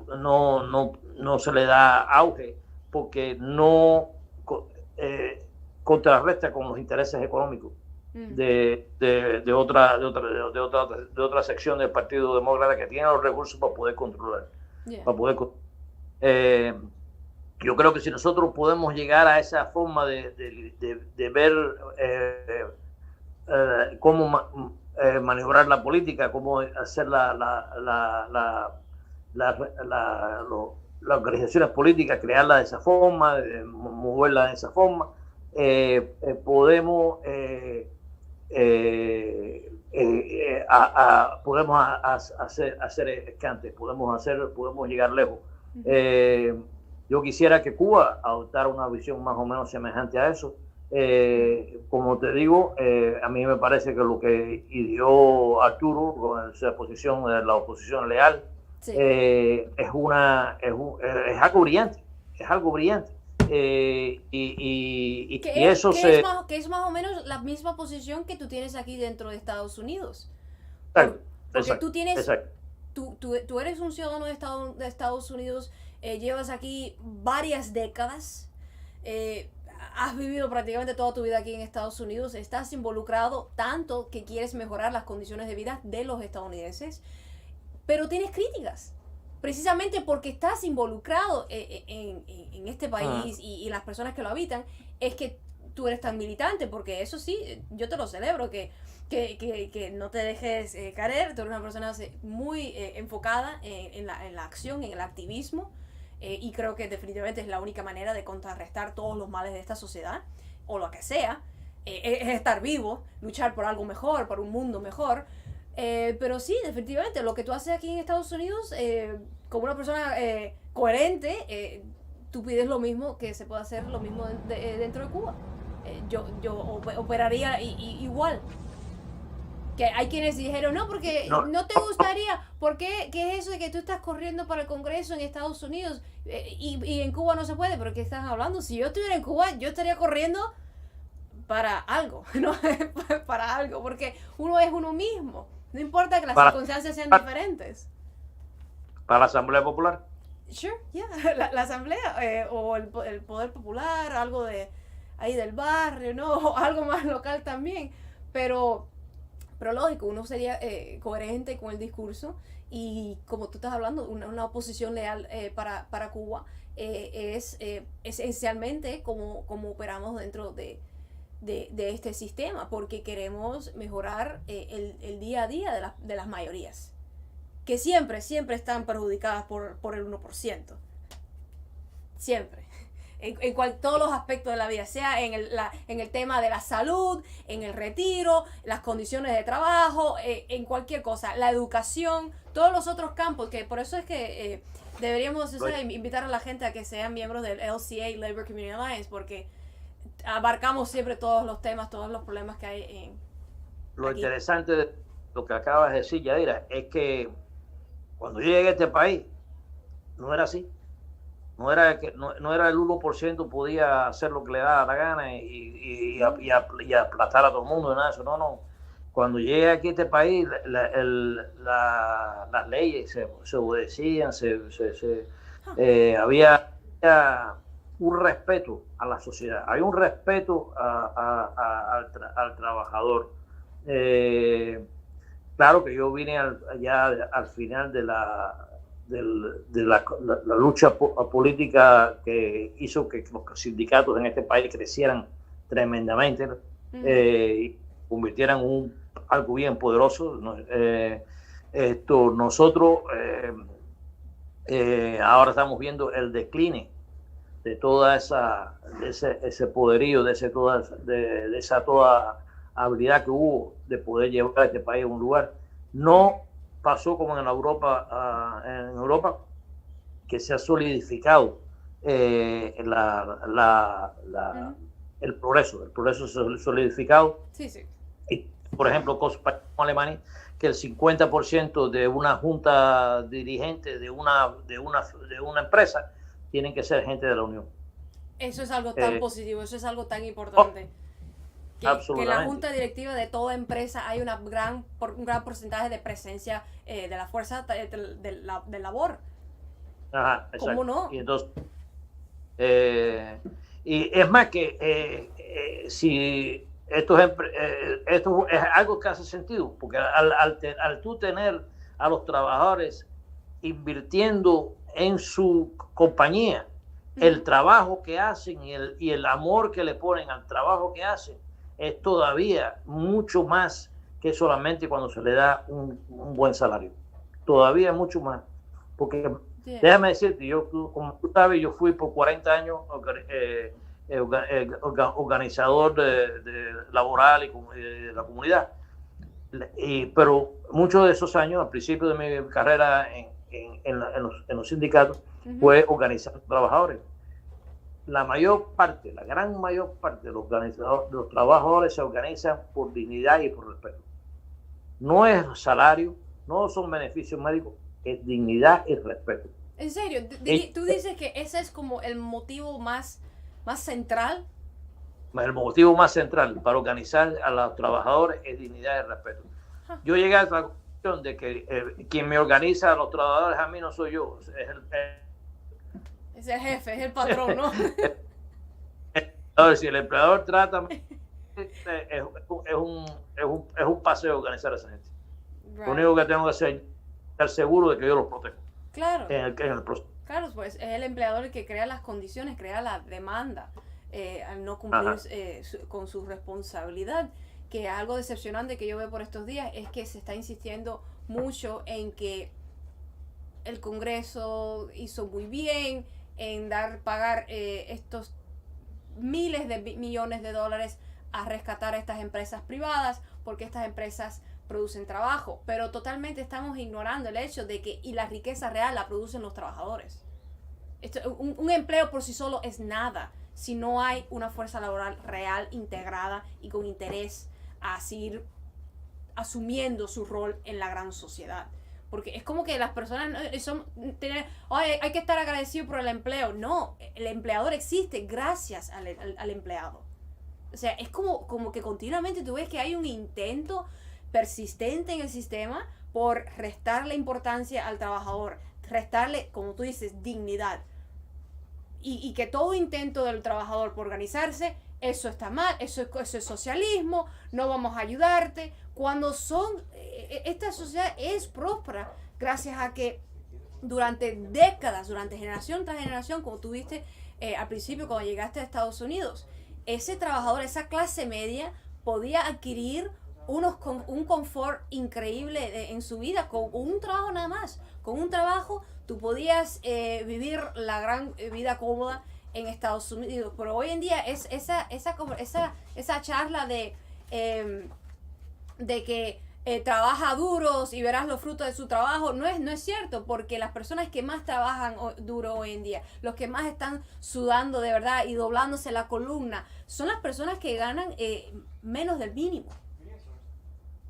B: se le da auge porque no contrarresta con los intereses económicos de otra sección del Partido Demócrata que tiene los recursos para poder controlar. Yo creo que si nosotros podemos llegar a esa forma de ver cómo maniobrar la política, cómo hacer las organizaciones políticas, crearlas de esa forma, moverlas de esa forma, podemos hacer escantes, podemos llegar lejos. Yo quisiera que Cuba adoptara una visión más o menos semejante a eso. Como te digo, a mí me parece que lo que ideó Arturo con esa posición de la oposición leal es algo brillante, y eso
A: que es más o menos la misma posición que tú tienes aquí dentro de Estados Unidos. Porque tú tienes, tú eres un ciudadano de Estados Unidos. Llevas aquí varias décadas, has vivido prácticamente toda tu vida aquí en Estados Unidos, estás involucrado tanto que quieres mejorar las condiciones de vida de los estadounidenses, pero tienes críticas, precisamente porque estás involucrado en este país y las personas que lo habitan, es que tú eres tan militante, porque eso sí, yo te lo celebro, que no te dejes caer, tú eres una persona muy enfocada en la acción, en el activismo. Y creo que definitivamente es la única manera de contrarrestar todos los males de esta sociedad, o lo que sea, es estar vivo, luchar por algo mejor, por un mundo mejor, pero sí, definitivamente, lo que tú haces aquí en Estados Unidos, como una persona coherente, tú pides lo mismo, que se pueda hacer lo mismo dentro de Cuba. Yo operaría igual. Que hay quienes dijeron, no, porque no te gustaría, ¿por qué? ¿Qué es eso de que tú estás corriendo para el Congreso en Estados Unidos y en Cuba no se puede? ¿Pero qué estás hablando? Si yo estuviera en Cuba, yo estaría corriendo para algo, ¿no? Para algo, porque uno es uno mismo. No importa que las circunstancias sean diferentes.
B: ¿Para la Asamblea Popular?
A: Sure, yeah. La Asamblea o el Poder Popular, algo de ahí del barrio, ¿no? O algo más local también, pero lógico, uno sería coherente con el discurso y como tú estás hablando, una oposición leal para Cuba es esencialmente como operamos dentro de este sistema, porque queremos mejorar el día a día de las mayorías, que siempre están perjudicadas por el 1%. Siempre. En todos los aspectos de la vida, sea en el tema de la salud, en el retiro, las condiciones de trabajo, en cualquier cosa, la educación, todos los otros campos, que por eso es que deberíamos invitar a la gente a que sean miembros del LCA, Labor Community Alliance, porque abarcamos siempre todos los temas, todos los problemas que hay
B: Lo
A: aquí.
B: Interesante de lo que acabas de decir, Yadira, es que cuando yo llegué a este país, no era así. No era el 1% podía hacer lo que le daba la gana y aplastar a todo el mundo y nada de eso. No. Cuando llegué aquí a este país, las leyes se obedecían, había un respeto a la sociedad, hay un respeto al trabajador. Claro que yo vine ya al final de de la lucha política que hizo que los sindicatos en este país crecieran tremendamente, y convirtieran en algo bien poderoso, ¿no? Nosotros ahora estamos viendo el decline de toda ese poderío, de esa toda habilidad que hubo de poder llevar a este país a un lugar. No pasó como en Europa, que se ha solidificado el progreso se ha solidificado.
A: Sí, sí.
B: Y, por ejemplo, como Alemania, que el 50% de una junta dirigente de una empresa tienen que ser gente de la Unión.
A: Eso es algo tan positivo, eso es algo tan importante. Que en la junta directiva de toda empresa hay un gran porcentaje de presencia de la fuerza de labor.
B: Ajá, exacto.
A: ¿Cómo no?
B: Y entonces, y es más que si esto es algo que hace sentido, porque al tú tener a los trabajadores invirtiendo en su compañía, el trabajo que hacen y el amor que le ponen al trabajo que hacen es todavía mucho más que solamente cuando se le da un buen salario. Todavía mucho más. Porque déjame decirte, como tú sabes, yo fui por 40 años organizador laboral y de la comunidad. Pero muchos de esos años, al principio de mi carrera en los sindicatos, fue organizar trabajadores. La gran mayor parte de los trabajadores se organizan por dignidad y por respeto. No es salario, no son beneficios médicos, es dignidad y respeto.
A: ¿En serio? ¿Tú dices que ese es como el motivo más central?
B: El motivo más central para organizar a los trabajadores es dignidad y respeto. Yo llegué a la conclusión de que quien me organiza a los trabajadores a mí no soy yo,
A: es el jefe, es el patrón, ¿no?
B: Si el empleador trata, es un paseo organizar a esa gente. Right. Lo único que tengo que hacer es estar seguro de que yo los protejo.
A: Claro.
B: En el proceso.
A: Claro, pues es el empleador el que crea las condiciones, crea la demanda al no cumplir con su responsabilidad. Que algo decepcionante que yo veo por estos días es que se está insistiendo mucho en que el Congreso hizo muy bien en pagar estos miles de millones de dólares a rescatar a estas empresas privadas, porque estas empresas producen trabajo, pero totalmente estamos ignorando el hecho de que la riqueza real la producen los trabajadores. Un empleo por sí solo es nada si no hay una fuerza laboral real, integrada y con interés a seguir asumiendo su rol en la gran sociedad. Porque es como que las personas hay que estar agradecido por el empleo. No, el empleador existe gracias al empleado. O sea, es como que continuamente tú ves que hay un intento persistente en el sistema por restarle importancia al trabajador, restarle, como tú dices, dignidad. Y que todo intento del trabajador por organizarse, eso está mal, eso es socialismo, no vamos a ayudarte. Cuando esta sociedad es próspera gracias a que durante décadas, durante generación tras generación, como tú viste al principio cuando llegaste a Estados Unidos, ese trabajador, esa clase media podía adquirir un confort increíble en su vida con un trabajo nada más. Con un trabajo tú podías vivir la gran vida cómoda en Estados Unidos, pero hoy en día es esa charla de que trabaja duros y verás los frutos de su trabajo, no es cierto, porque las personas que más trabajan duro hoy en día, los que más están sudando de verdad y doblándose la columna, son las personas que ganan menos del mínimo.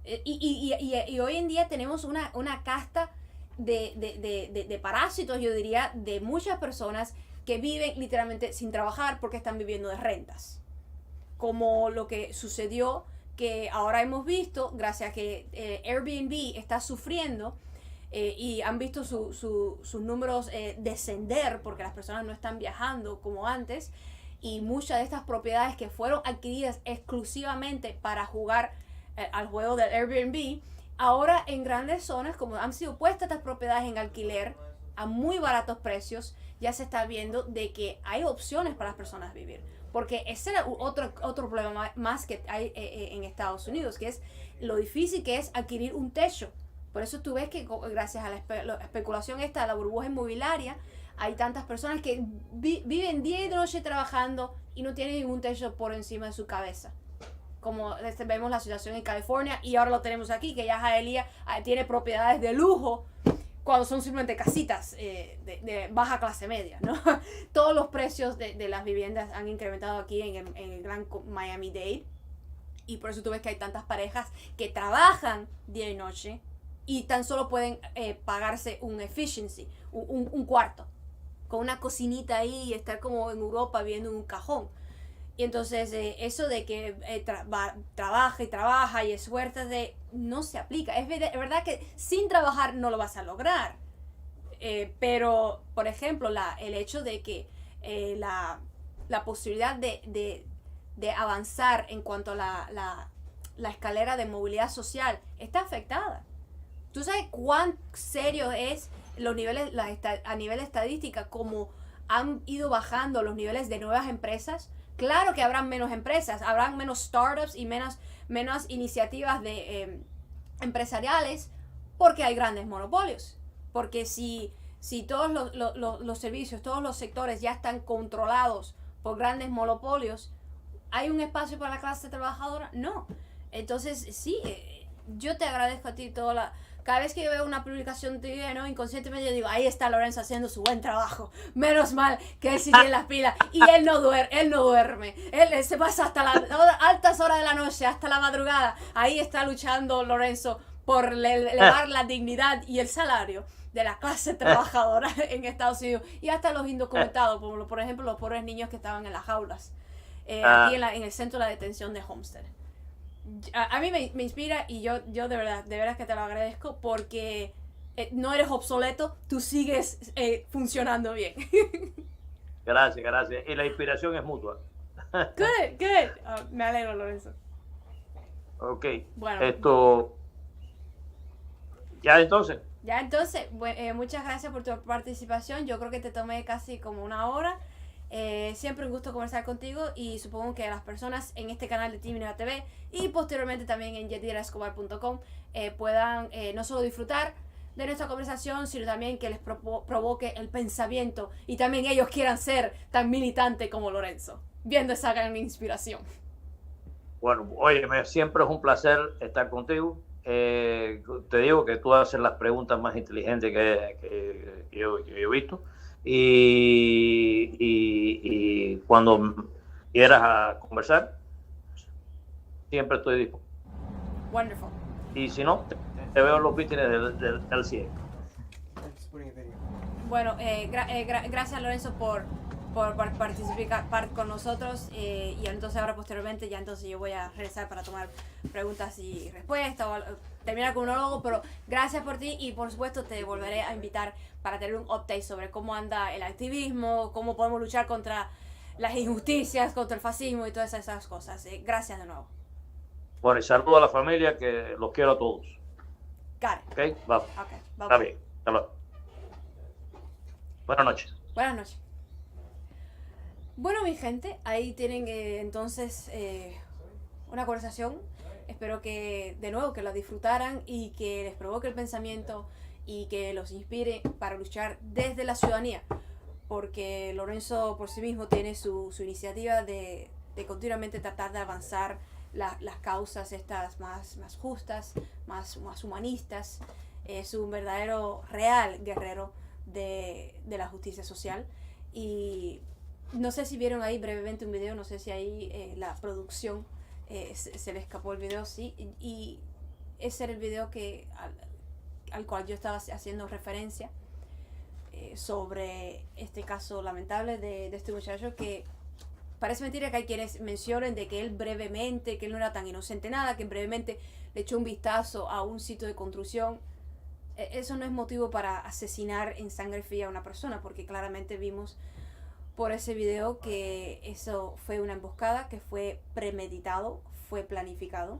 A: Y hoy en día tenemos una casta de parásitos, yo diría, de muchas personas que viven literalmente sin trabajar porque están viviendo de rentas. Como lo que sucedió, que ahora hemos visto, gracias a que Airbnb está sufriendo y han visto sus números descender porque las personas no están viajando como antes, y muchas de estas propiedades que fueron adquiridas exclusivamente para jugar al juego del Airbnb, ahora en grandes zonas, como han sido puestas estas propiedades en alquiler a muy baratos precios, ya se está viendo de que hay opciones para las personas vivir. Porque ese era otro problema más que hay en Estados Unidos, que es lo difícil que es adquirir un techo. Por eso tú ves que gracias a la especulación esta, la burbuja inmobiliaria, hay tantas personas que viven día y noche trabajando y no tienen ningún techo por encima de su cabeza. Como vemos la situación en California y ahora lo tenemos aquí, que ya Hialeah tiene propiedades de lujo cuando son simplemente casitas de baja clase media, ¿no? Todos los precios de las viviendas han incrementado aquí en el gran Miami-Dade, y por eso tú ves que hay tantas parejas que trabajan día y noche y tan solo pueden pagarse un efficiency, un cuarto, con una cocinita ahí y estar como en Europa viviendo en un cajón. Y entonces eso de que trabaja y esfuérzate no se aplica. Es verdad que sin trabajar no lo vas a lograr. Pero, por ejemplo, el hecho de que la posibilidad de avanzar en cuanto a la escalera de movilidad social está afectada. ¿Tú sabes cuán serio es los niveles a nivel estadística, como han ido bajando los niveles de nuevas empresas? Claro que habrán menos empresas, habrán menos startups y menos iniciativas empresariales, porque hay grandes monopolios. Porque si todos los servicios, todos los sectores ya están controlados por grandes monopolios, ¿hay un espacio para la clase trabajadora? No. Entonces, sí, yo te agradezco a ti cada vez que yo veo una publicación tuya, ¿no? Inconscientemente yo digo, ahí está Lorenzo haciendo su buen trabajo. Menos mal que él sigue en las pilas. Y él no duerme. Él se pasa hasta las altas horas de la noche, hasta la madrugada. Ahí está luchando Lorenzo por elevar la dignidad y el salario de la clase trabajadora en Estados Unidos. Y hasta los indocumentados, como por ejemplo los pobres niños que estaban en las jaulas. Aquí en el centro de la detención de Homestead. A mí me inspira, y yo de verdad que te lo agradezco, porque no eres obsoleto, tú sigues funcionando bien.
B: Gracias. Y la inspiración es mutua.
A: Good. Me alegro, Lorenzo.
B: Ok.
A: Bueno.
B: Ya entonces,
A: muchas gracias por tu participación. Yo creo que te tomé casi como una hora. Siempre un gusto conversar contigo, y supongo que las personas en este canal de Timina TV y posteriormente también en yetiraescobar.com puedan no solo disfrutar de nuestra conversación, sino también que les provoque el pensamiento y también ellos quieran ser tan militantes como Lorenzo, viendo esa gran inspiración.
B: Bueno, oye, siempre es un placer estar contigo. Te digo que tú haces las preguntas más inteligentes que yo he visto. Y cuando quieras a conversar, siempre estoy dispuesto.
A: Wonderful.
B: Y si no, te veo en los mítines del CIE.
A: Bueno, gracias Lorenzo por participar con nosotros, y entonces ahora posteriormente ya entonces yo voy a regresar para tomar preguntas y respuestas o terminar con un monólogo, pero gracias por ti, y por supuesto te volveré a invitar para tener un update sobre cómo anda el activismo, cómo podemos luchar contra las injusticias, contra el fascismo y todas esas cosas. Gracias de nuevo.
B: Bueno, y saludo a la familia, que los quiero a todos.
A: Got it.
B: Ok, vamos.
A: Okay,
B: está bien. Hasta luego. Buenas noches.
A: Buenas noches. Bueno, mi gente, ahí tienen entonces una conversación. Espero que de nuevo que la disfrutaran y que les provoque el pensamiento y que los inspire para luchar desde la ciudadanía, porque Lorenzo por sí mismo tiene su iniciativa de continuamente tratar de avanzar las causas estas más justas, más humanistas. Es un verdadero, real guerrero de la justicia social. Y no sé si vieron ahí brevemente un video, no sé si ahí la producción se le escapó el video, sí, y ese era el video al cual yo estaba haciendo referencia, sobre este caso lamentable de este muchacho, que parece mentira que hay quienes mencionen de que él brevemente, que él no era tan inocente nada, que brevemente le echó un vistazo a un sitio de construcción. Eso no es motivo para asesinar en sangre fría a una persona, porque claramente vimos por ese video que eso fue una emboscada, que fue premeditado, fue planificado.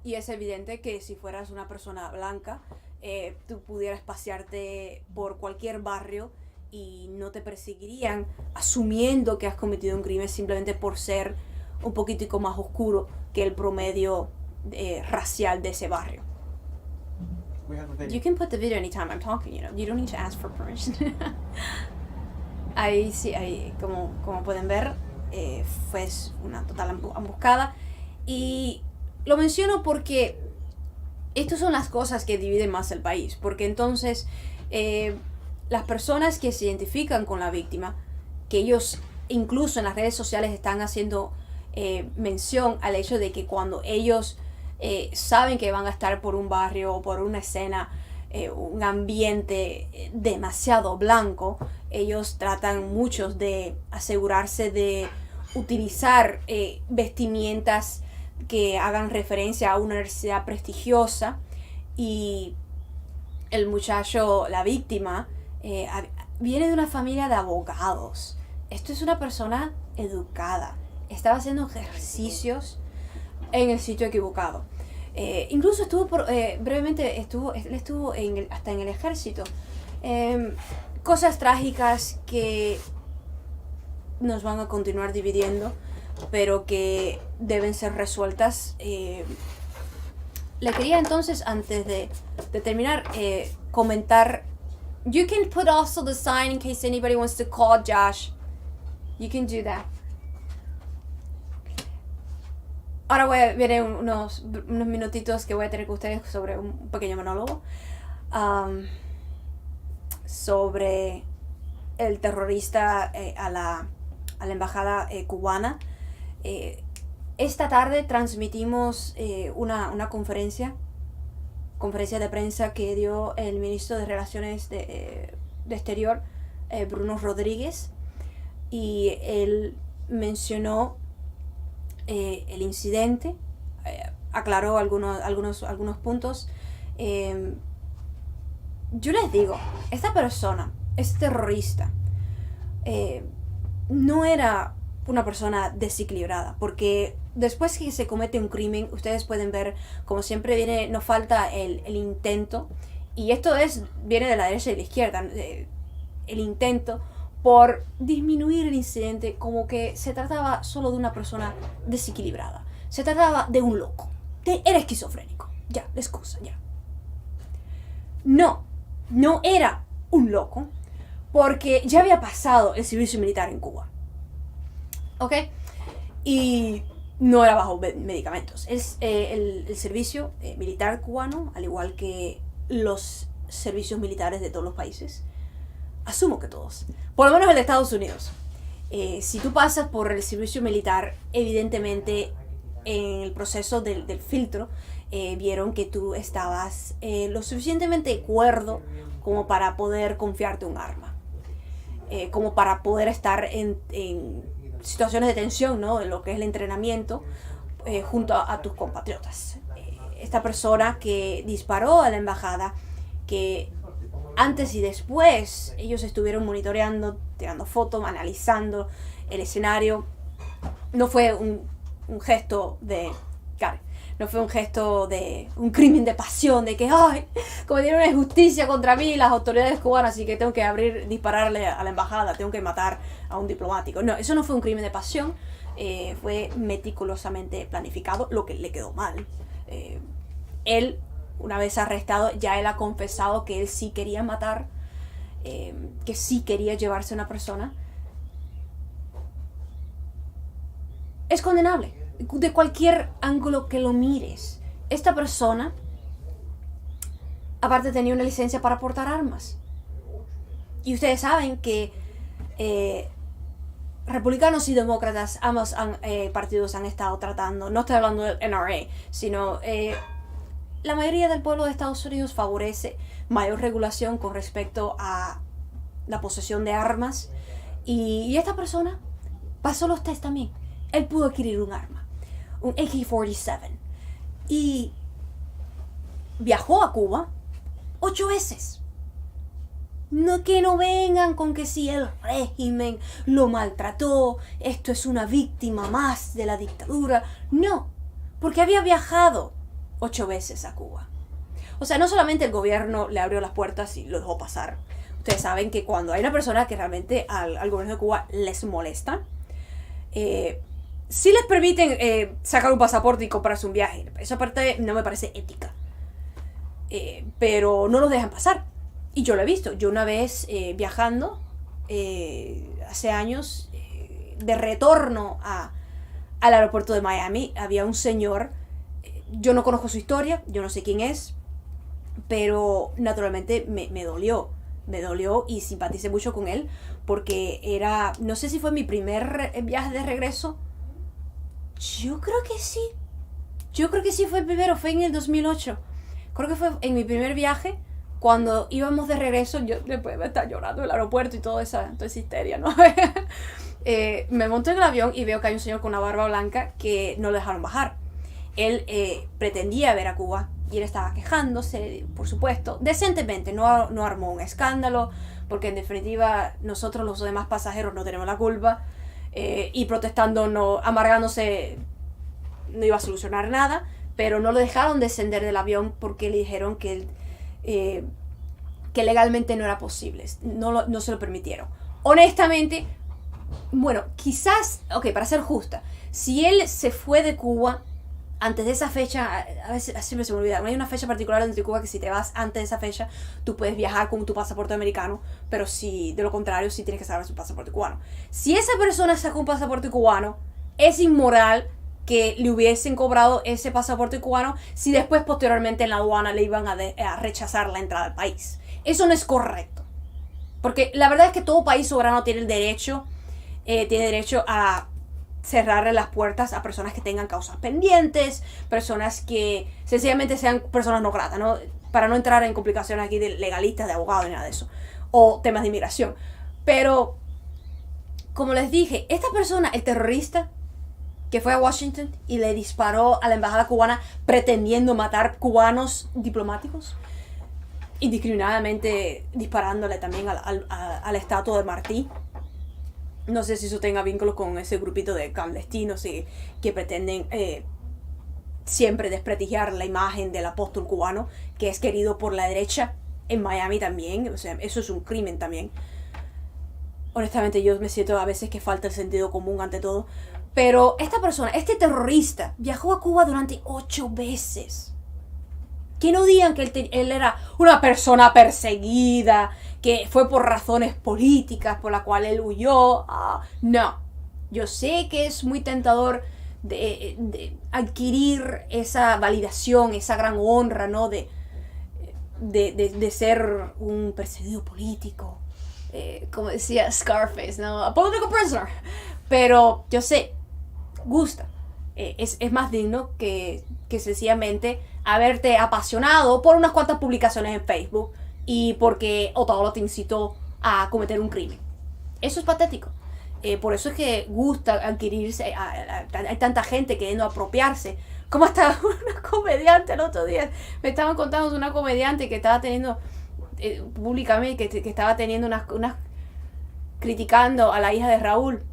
A: Y es evidente que si fueras una persona blanca, tú pudieras pasearte por cualquier barrio y no te perseguirían asumiendo que has cometido un crimen simplemente por ser un poquitico más oscuro que el promedio racial de ese barrio. You can put the video anytime I'm talking, you don't need to ask for permission. Ahí sí, ahí, como pueden ver, fue una total emboscada. Y lo menciono porque estas son las cosas que dividen más el país. Porque entonces las personas que se identifican con la víctima, que ellos incluso en las redes sociales están haciendo mención al hecho de que cuando ellos saben que van a estar por un barrio o por una escena, un ambiente demasiado blanco, ellos tratan muchos de asegurarse de utilizar vestimentas que hagan referencia a una universidad prestigiosa. Y el muchacho, la víctima, viene de una familia de abogados. Esto es una persona educada. Estaba haciendo ejercicios en el sitio equivocado. Incluso estuvo brevemente, él estuvo hasta en el ejército. Cosas trágicas que nos van a continuar dividiendo, pero que deben ser resueltas. Le quería entonces, antes de terminar, comentar. You can put also the sign in case anybody wants to call Josh. You can do that. Ahora vienen unos minutitos que voy a tener con ustedes sobre un pequeño monólogo sobre el terrorista a la embajada cubana. Esta tarde transmitimos una conferencia de prensa que dio el ministro de Relaciones de Exterior, Bruno Rodríguez, y él mencionó el incidente, aclaró algunos puntos. Yo les digo, esta persona, este terrorista, no era una persona desequilibrada, porque después que se comete un crimen, ustedes pueden ver, como siempre nos falta el intento, y esto viene de la derecha y de la izquierda, el intento por disminuir el incidente como que se trataba solo de una persona desequilibrada, se trataba de un loco, era esquizofrénico, ya, la excusa, ya. No era un loco, porque ya había pasado el servicio militar en Cuba, ¿ok? Y no era bajo medicamentos. El servicio militar cubano, al igual que los servicios militares de todos los países, asumo que todos, por lo menos el de Estados Unidos, si tú pasas por el servicio militar, evidentemente en el proceso del filtro vieron que tú estabas lo suficientemente cuerdo como para poder confiarte un arma, como para poder estar en situaciones de tensión, ¿no? En lo que es el entrenamiento junto a tus compatriotas. Esta persona que disparó a la embajada, que antes y después ellos estuvieron monitoreando, tirando fotos, analizando el escenario, no fue un gesto de no fue un gesto de un crimen de pasión, de que ay, cometieron una injusticia contra mí las autoridades cubanas, así que tengo que dispararle a la embajada, tengo que matar a un diplomático. No, eso no fue un crimen de pasión, fue meticulosamente planificado, lo que le quedó mal. Él, una vez arrestado, ya él ha confesado que él sí quería matar, que sí quería llevarse a una persona. Es condenable, de cualquier ángulo que lo mires. Esta persona, aparte, tenía una licencia para portar armas. Y ustedes saben que republicanos y demócratas, ambos partidos han estado tratando, no estoy hablando del NRA, sino la mayoría del pueblo de Estados Unidos favorece mayor regulación con respecto a la posesión de armas. Y esta persona pasó los test también. Él pudo adquirir un arma, un AK-47. Y viajó a Cuba 8 veces. No, que no vengan con que si el régimen lo maltrató, esto es una víctima más de la dictadura. No, porque había viajado 8 veces a Cuba. O sea, no solamente el gobierno le abrió las puertas y lo dejó pasar. Ustedes saben que cuando hay una persona que realmente al gobierno de Cuba les molesta, sí les permiten sacar un pasaporte y comprarse un viaje. Esa parte no me parece ética. Pero no los dejan pasar. Y yo lo he visto. Yo una vez viajando, hace años, de retorno al aeropuerto de Miami, había un señor, yo no conozco su historia, yo no sé quién es, pero naturalmente me dolió y simpaticé mucho con él, porque era, no sé si fue mi primer viaje de regreso, yo creo que sí fue el primero, fue en el 2008, creo que fue en mi primer viaje, cuando íbamos de regreso. Yo después me estaba llorando en el aeropuerto y toda esa histeria, ¿no? Me monto en el avión y veo que hay un señor con una barba blanca que no lo dejaron bajar. Él pretendía ver a Cuba y él estaba quejándose, por supuesto, decentemente, no armó un escándalo, porque en definitiva nosotros los demás pasajeros no tenemos la culpa, y protestando, no, amargándose, no iba a solucionar nada, pero no lo dejaron descender del avión porque le dijeron que legalmente no era posible, no se lo permitieron. Honestamente, bueno, quizás, para ser justa, si él se fue de Cuba antes de esa fecha, a veces siempre se me olvida, no hay una fecha particular dentro de Cuba que si te vas antes de esa fecha, tú puedes viajar con tu pasaporte americano, pero si de lo contrario, sí tienes que sacar su pasaporte cubano. Si esa persona sacó un pasaporte cubano, es inmoral que le hubiesen cobrado ese pasaporte cubano si después posteriormente en la aduana le iban a rechazar la entrada al país. Eso no es correcto. Porque la verdad es que todo país soberano tiene derecho a cerrarle las puertas a personas que tengan causas pendientes, personas que sencillamente sean personas no gratas, ¿no? Para no entrar en complicaciones aquí de legalistas, de abogados, ni nada de eso. O temas de inmigración. Pero, como les dije, esta persona, el terrorista que fue a Washington y le disparó a la embajada cubana pretendiendo matar cubanos diplomáticos, indiscriminadamente disparándole también a la estatua de Martí. No sé si eso tenga vínculos con ese grupito de clandestinos que pretenden siempre desprestigiar la imagen del apóstol cubano, que es querido por la derecha en Miami también. O sea, eso es un crimen también. Honestamente, yo me siento a veces que falta el sentido común ante todo. Pero esta persona, este terrorista, viajó a Cuba durante 8 veces. Que no digan que él era una persona perseguida, que fue por razones políticas por la cual él huyó. No. Yo sé que es muy tentador de adquirir esa validación, esa gran honra, ¿no? De ser un perseguido político. Como decía Scarface, ¿no? A political prisoner. Pero yo sé, gusta. Es más digno que sencillamente haberte apasionado por unas cuantas publicaciones en Facebook y porque Otaola te incitó a cometer un crimen. Eso es patético. Por eso es que gusta adquirirse. Hay tanta gente queriendo apropiarse. Como hasta una comediante el otro día. Me estaban contando de una comediante que estaba teniendo públicamente, que estaba teniendo unas criticando a la hija de Raúl.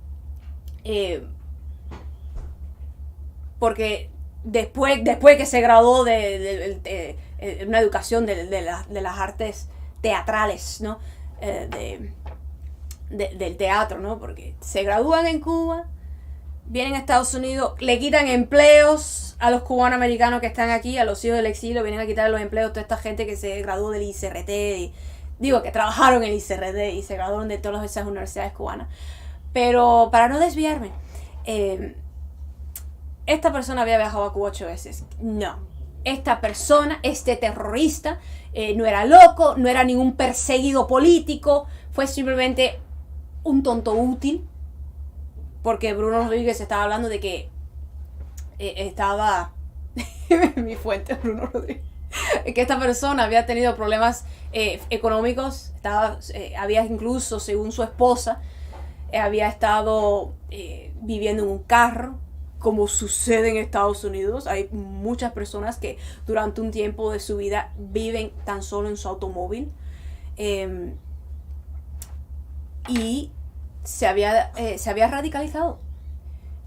A: Porque después que se graduó de una educación de las artes teatrales, ¿no? Del teatro, ¿no? Porque se gradúan en Cuba, vienen a Estados Unidos, le quitan empleos a los cubanos americanos que están aquí, a los hijos del exilio, vienen a quitar los empleos a toda esta gente que se graduó del ICRT, que trabajaron en el ICRT y se graduaron de todas esas universidades cubanas. Pero para no desviarme, esta persona había viajado a Cuba 8 veces. No. Esta persona, este terrorista, no era loco, no era ningún perseguido político, fue simplemente un tonto útil. Porque Bruno Rodríguez estaba hablando de que estaba... mi fuente, Bruno Rodríguez. Que esta persona había tenido problemas económicos, había incluso, según su esposa, había estado viviendo en un carro, como sucede en Estados Unidos. Hay muchas personas que durante un tiempo de su vida viven tan solo en su automóvil. Y se había radicalizado.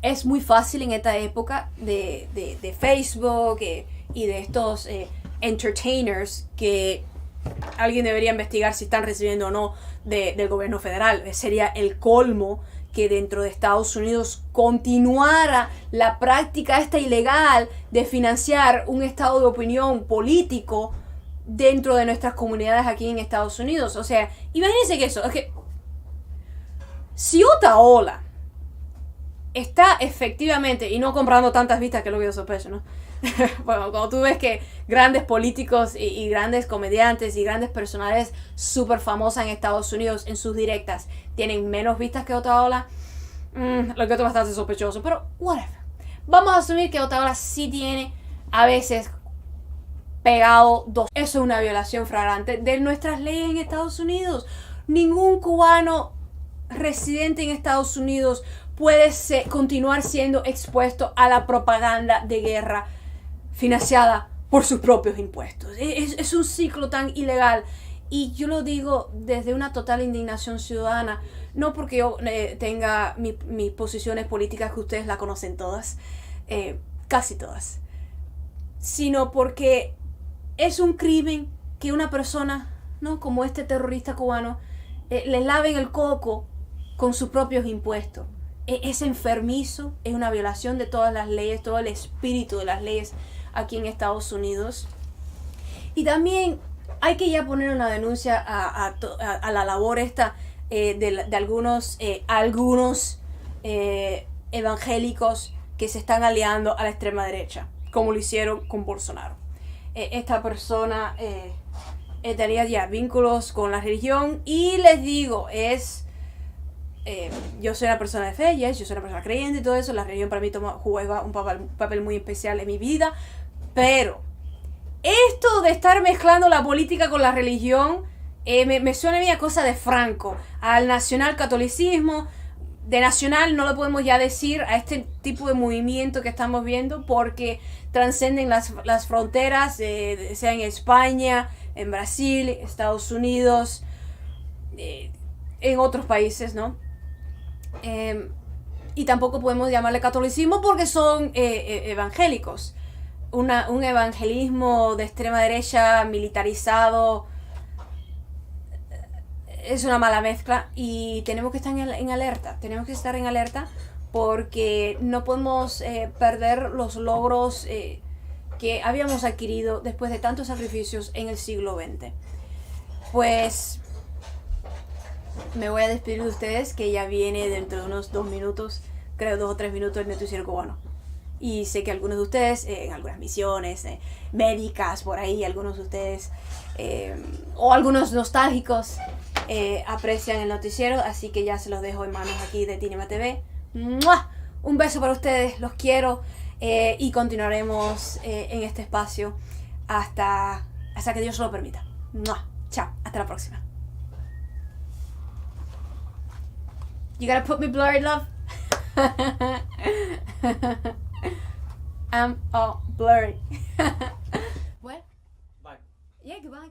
A: Es muy fácil en esta época de Facebook y de estos entertainers que alguien debería investigar si están recibiendo o no del gobierno federal. Sería el colmo que dentro de Estados Unidos continuara la práctica esta ilegal de financiar un estado de opinión político dentro de nuestras comunidades aquí en Estados Unidos. O sea, imagínense que eso, es que si Otaola está efectivamente, y no comprando tantas vistas que es lo que yo sospecho, ¿no? Bueno, cuando tú ves que grandes políticos y grandes comediantes y grandes personajes súper famosas en Estados Unidos en sus directas tienen menos vistas que Otaola, lo que es bastante sospechoso, pero whatever. Vamos a asumir que Otaola sí tiene a veces pegado dos. Eso es una violación flagrante de nuestras leyes en Estados Unidos. Ningún cubano residente en Estados Unidos puede continuar siendo expuesto a la propaganda de guerra financiada por sus propios impuestos. Es un ciclo tan ilegal. Y yo lo digo desde una total indignación ciudadana, no porque yo tenga mis posiciones políticas, que ustedes la conocen todas, casi todas, sino porque es un crimen que una persona, ¿no?, como este terrorista cubano, le laven el coco con sus propios impuestos. Es enfermizo, es una violación de todas las leyes, todo el espíritu de las leyes aquí en Estados Unidos. Y también hay que ya poner una denuncia a la labor esta de algunos evangélicos que se están aliando a la extrema derecha, como lo hicieron con Bolsonaro. Esta persona tenía ya vínculos con la religión y les digo, yo soy una persona de fe, yo soy una persona creyente y todo eso, la religión para mí juega un papel muy especial en mi vida, pero esto de estar mezclando la política con la religión me suena a mí a cosa de Franco, al nacionalcatolicismo. De nacional no lo podemos ya decir a este tipo de movimiento que estamos viendo porque trascenden las fronteras, sea en España, en Brasil, Estados Unidos, en otros países, ¿no? Y tampoco podemos llamarle catolicismo porque son evangélicos. Un evangelismo de extrema derecha militarizado es una mala mezcla y tenemos que estar en alerta. Tenemos que estar en alerta porque no podemos perder los logros que habíamos adquirido después de tantos sacrificios en el siglo XX. Pues me voy a despedir de ustedes, que ya viene dentro de unos 2 minutos, creo 2 o 3 minutos, el noticiero cubano. Y sé que algunos de ustedes, en algunas misiones médicas por ahí, algunos de ustedes, o algunos nostálgicos, aprecian el noticiero, así que ya se los dejo en manos aquí de Tinema TV. ¡Mua! Un beso para ustedes, los quiero, y continuaremos en este espacio hasta que Dios lo permita. ¡Mua! Chao, hasta la próxima. You gotta put me blurry, love. I'm all blurry. What?
B: Bye.
A: Yeah, goodbye.